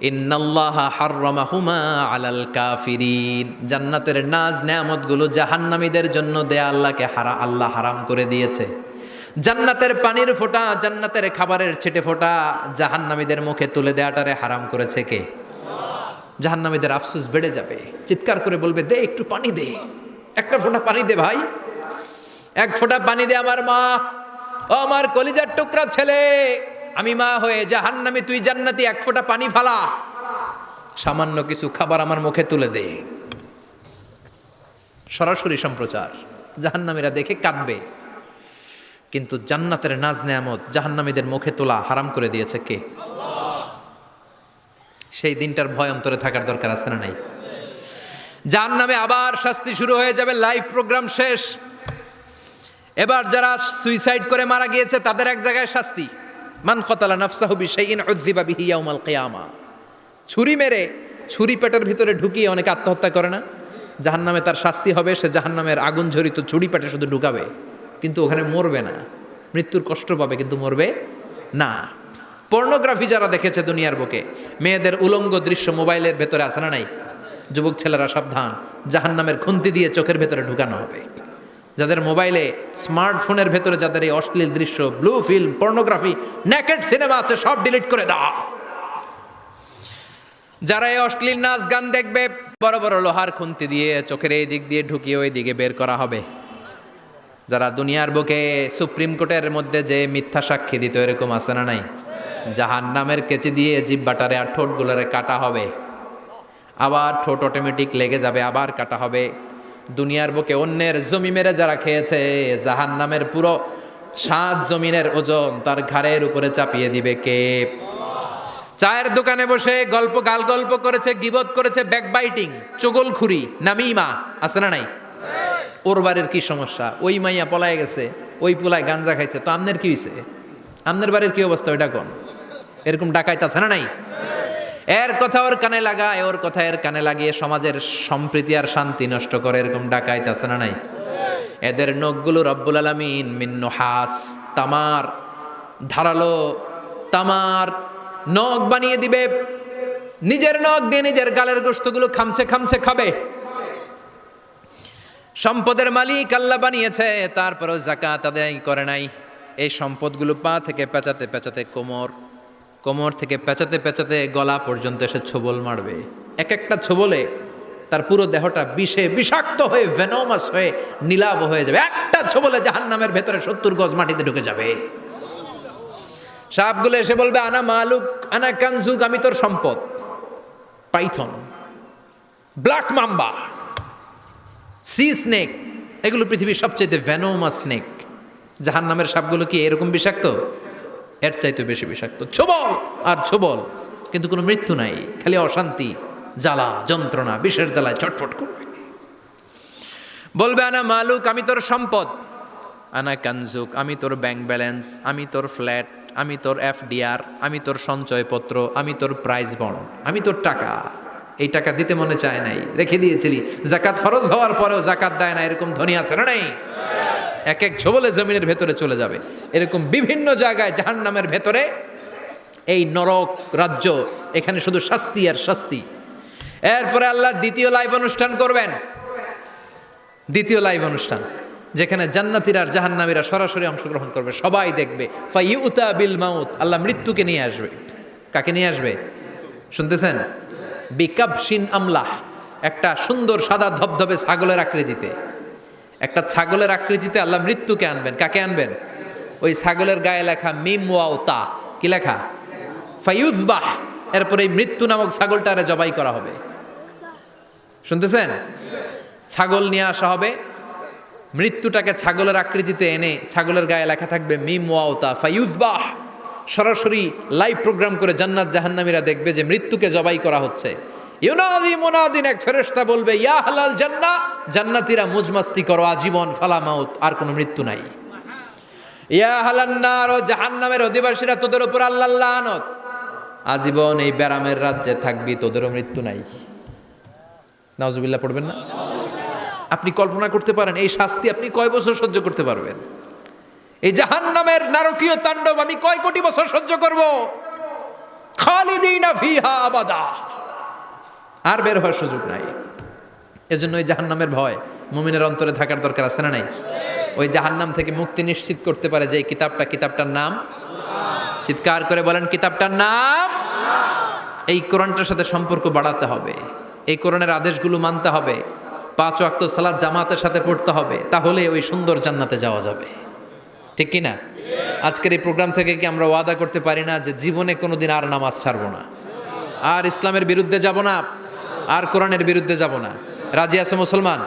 ইন্নাল্লাহা হাররামাহুমা আলাল কাফিরিন। জান্নাতের নাজ নেয়ামতগুলো জাহান্নামীদের জন্য দেয়া আল্লাহকে আল্লাহ হারাম করে দিয়েছে। জান্নাতের পানির ফোঁটা, জান্নাতের খাবারের ছিটে ফোঁটা জাহান্নামীদের মুখে তুলে দেয়াটারে হারাম করেছে কে? জাহান্নামীদের আফসোস বেড়ে যাবে, চিৎকার করে বলবে, দে একটু পানি দে, 1 ফোঁটা পানি দে ভাই, 1 ফোঁটা পানি দে আমার মা, ও আমার কলিজার টুকরা ছেলে, আমি মা হয়ে জাহান্নামী, তুই জান্নাতি, 1 ফোঁটা পানি ফালা, সামান্য কিছু খাবার আমার মুখে তুলে দে। সরাসরি সম্প্রচার, জাহান্নামীরা দেখে কাঁদবে। কিন্তু জান্নাতের নাজ নেয়ামত জাহান্নামীদের মুখে তোলা হারাম করে দিয়েছে কে? সেই দিনটার ভয় অন্তরে থাকার দরকার আছে না নাই? জাহান্নামে আবার শাস্তি শুরু হয়ে যাবে, লাইভ প্রোগ্রাম শেষ। এবার যারা সুইসাইড করে মারা গিয়েছে তাদের এক জায়গায় শাস্তি, মান কতালা নাফসাহু বিশাইইন উযযিবা বিহি ইয়াউমাল কিয়ামা। ছুরি মেরে ছুরি পেটের ভিতরে ঢুকিয়ে অনেকে আত্মহত্যা করে না? জাহান্নামে তার শাস্তি হবে, সে জাহান্নামের আগুন ঝরিত ছুরি পেটে শুধু ঢুকাবে, কিন্তু ওখানে মরবে না, মৃত্যুর কষ্ট পাবে কিন্তু মরবে না। পর্নোগ্রাফি যারা দেখেছে দুনিয়ার বুকে, মেয়েদের উলঙ্গ দৃশ্য মোবাইলের ভেতরে আছে না নাই? যুবক ছেলেরা সাবধান, জাহান্নামের খুন্তি দিয়ে চোখের ভেতরে ঢুকানো হবে। যাদের মোবাইলে স্মার্টফোনের ভেতরে যাদের এই অশ্লীল দৃশ্য, blue film, pornography, naked cinema আছে, সব ডিলিট করে দাও। যারা এই অশ্লীল নাচ গান দেখবে, বড় বড় লোহার খুন্তি দিয়ে চোখের এই দিক দিয়ে ঢুকিয়ে ওই দিকে বের করা হবে। যারা দুনিয়ার বুকে সুপ্রিম কোর্টের মধ্যে যে মিথ্যা সাক্ষী দিত, এরকম আছে না নাই? জাহান্নামের কেচি দিয়ে জিহ্বাটারে আর ঠোঁটগুলোরে কাটা হবে, আবার ঠোঁট অটোমেটিক লেগে যাবে, আবার কাটা হবে। দুনিয়ার বুকে অন্যের জমি মেরে যারা খেয়েছে, জাহান্নামের পুরো 7 জমিনের ওজন তার ঘাড়ের উপরে চাপিয়ে দিবে কে? চায়ের দোকানে বসে গাল গল্প করেছে, গিবত করেছে, ব্যাকবাইটিং, চগলখুরি, নামিমা, আছে না নাই? ওর বাড়ির কি সমস্যা, ওই মাইয়া পলায় গেছে, ওই পোলায় গাঞ্জা খাইছে, তো আমনের কি হয়েছে? আমনের বাড়ির কি অবস্থা ওইটা কোন? এরকম ডাকাইত আছে না নাই? এর কথা ওর কানে লাগায়, ওর কথা এর কানে লাগিয়ে সমাজের সম্প্রীতি আর শান্তি নষ্ট করে, এরকম ডাকাইত আছে না নাই? এদের নখগুলো রব্বুল আলামিন মিন নুহাস, তামার, ধারালো তামার নখ বানিয়ে দিবে। নিজের নখ দিয়ে নিজের গালের গোশতগুলো খামছে খামছে খাবে। সম্পদের মালিক আল্লাহ বানিয়েছে, তারপরেও যাকাত আদায় করে নাই। এই সম্পদগুলো পা থেকে পেঁচাতে পেঁচাতে কোমর থেকে পেঁচাতে পেঁচাতে গলা পর্যন্ত এসে ছোবল মারবে। এক একটা ছোবলে তার পুরো দেহটা বিষে বিষাক্ত হয়ে, ভেনোমাস হয়ে, নীলাভ হয়ে যাবে। একটা ছোবলে জাহান্নামের ভেতরে 70 গজ মাটিতে ঢুকে যাবে। সাপগুলো এসে বলবে, আনা মালুক, আনা কানজুক, আমি তোর সম্পদ। Python, black mamba, C snake, এগুলো পৃথিবীর সবচেয়ে ভেনোমাস স্নেক। জাহান্নামের সাপগুলো কি এরকম বিষাক্ত? এর চাইতে বেশি বিষাক্ত। ছোবল আর ছোবল, কিন্তু কোনো মৃত্যু নাই, খালি অশান্তি, জ্বালা যন্ত্রণা, বিষের জ্বালায় ছটফট করবে। বলবে, আনা মালুক, আমি তোর সম্পদ। আনা কানজুক, আমি তোর ব্যাংক ব্যালেন্স, আমি তোর ফ্ল্যাট, আমি তোর FDR, আমি তোর সঞ্চয়পত্র, আমি তোর প্রাইজ বন্ড, আমি তোর টাকা। এই টাকা দিতে মনে চায় নাই, রেখে দিয়েছিলি। জাকাত ফরজ হওয়ার পরেও জাকাত দেয় না, এরকম ধনী আছে না নাই? এক এক ছোবলে জমিনের ভেতরে চলে যাবে। এরকম বিভিন্ন জায়গায় জাহান্নামের ভেতরে এই নরক রাজ্য, এখানে শুধু শাস্তি আর শাস্তি। এরপরে আল্লাহ দ্বিতীয় লাইভ অনুষ্ঠান করবেন। দ্বিতীয় লাইভ অনুষ্ঠান, যেখানে জান্নাতীরা আর জাহান্নামীরা সরাসরি অংশগ্রহণ করবে, সবাই দেখবে। ফাইউতা বিল মাউত, আল্লাহ মৃত্যুকে নিয়ে আসবে। কাকে নিয়ে আসবে শুনতেছেন? বিকাবশিন আমলাহ, একটা সুন্দর সাদা ধবধবে ছাগলের আকৃতিতে, একটা ছাগলের আকৃতিতে আল্লাহ মৃত্যুকে আনবেন। কাকে আনবেন? ওই ছাগলের গায়ে লেখা মিম ওয়াও তা, কি লেখা? ফাইউযবাহ। এরপরে এই মৃত্যু নামক ছাগলটারে জবাই করা হবে। শুনতেছেন? ছাগল নিয়ে আসা হবে, মৃত্যুটাকে ছাগলের আকৃতিতে এনে ছাগলের গায়ে লেখা থাকবে মিম ওয়াও তা ফাইউযবাহ। সরাসরি লাইভ প্রোগ্রাম করে জান্নাত জাহান্নামীরা দেখবে যে মৃত্যুকে জবাই করা হচ্ছে। ইউনাদি মুনাদিন, এক ফেরেশতা বলবে, ইয়া হালাল জান্নাহ, জান্নাতীরা মুজমাস্তি করো আজীবন, ফালা মাউত, আর কোনো মৃত্যু নাই। ইয়া হালান নার, ও জাহান্নামের অধিবাসীরা, তোদের উপর আল্লাহর লানত, আজীবন এই ব্যারামের রাজ্যে থাকবি, তোদেরও মৃত্যু নাই। নাউজুবিল্লাহ পড়বেন না? আপনি কল্পনা করতে পারেন এই শাস্তি আপনি কয় বছর সহ্য করতে পারবেন? এই জাহান্নামের নারকীয় তাণ্ডব আমি কয় কোটি বছর সহ্য করব? খালিদিনা ফিহা আবাদা, আর বের হওয়ার সুযোগ নাই। এজন্য ওই জাহান্নামের ভয় মুমিনের অন্তরে থাকার দরকার আছে না নাই? ওই জাহান্নাম থেকে মুক্তি নিশ্চিত করতে পারে যে কিতাবটার নাম, চিৎকার করে বলেন, কিতাবটার নাম। এই কোরআনটার সাথে সম্পর্ক বাড়াতে হবে, এই কোরআনের আদেশগুলো মানতে হবে, 5 ওয়াক্ত সালাত জামাতের সাথে পড়তে হবে, তাহলে ওই সুন্দর জান্নাতে যাওয়া যাবে। ঠিক কি না? আজকের এই প্রোগ্রাম থেকে কি আমরা ওয়াদা করতে পারি না যে জীবনে কোনোদিন আর নামাজ ছাড়বো না, আর ইসলামের বিরুদ্ধে যাব না, আর কোরআনের বিরুদ্ধে যাব না? রাজি আছো মুসলমান?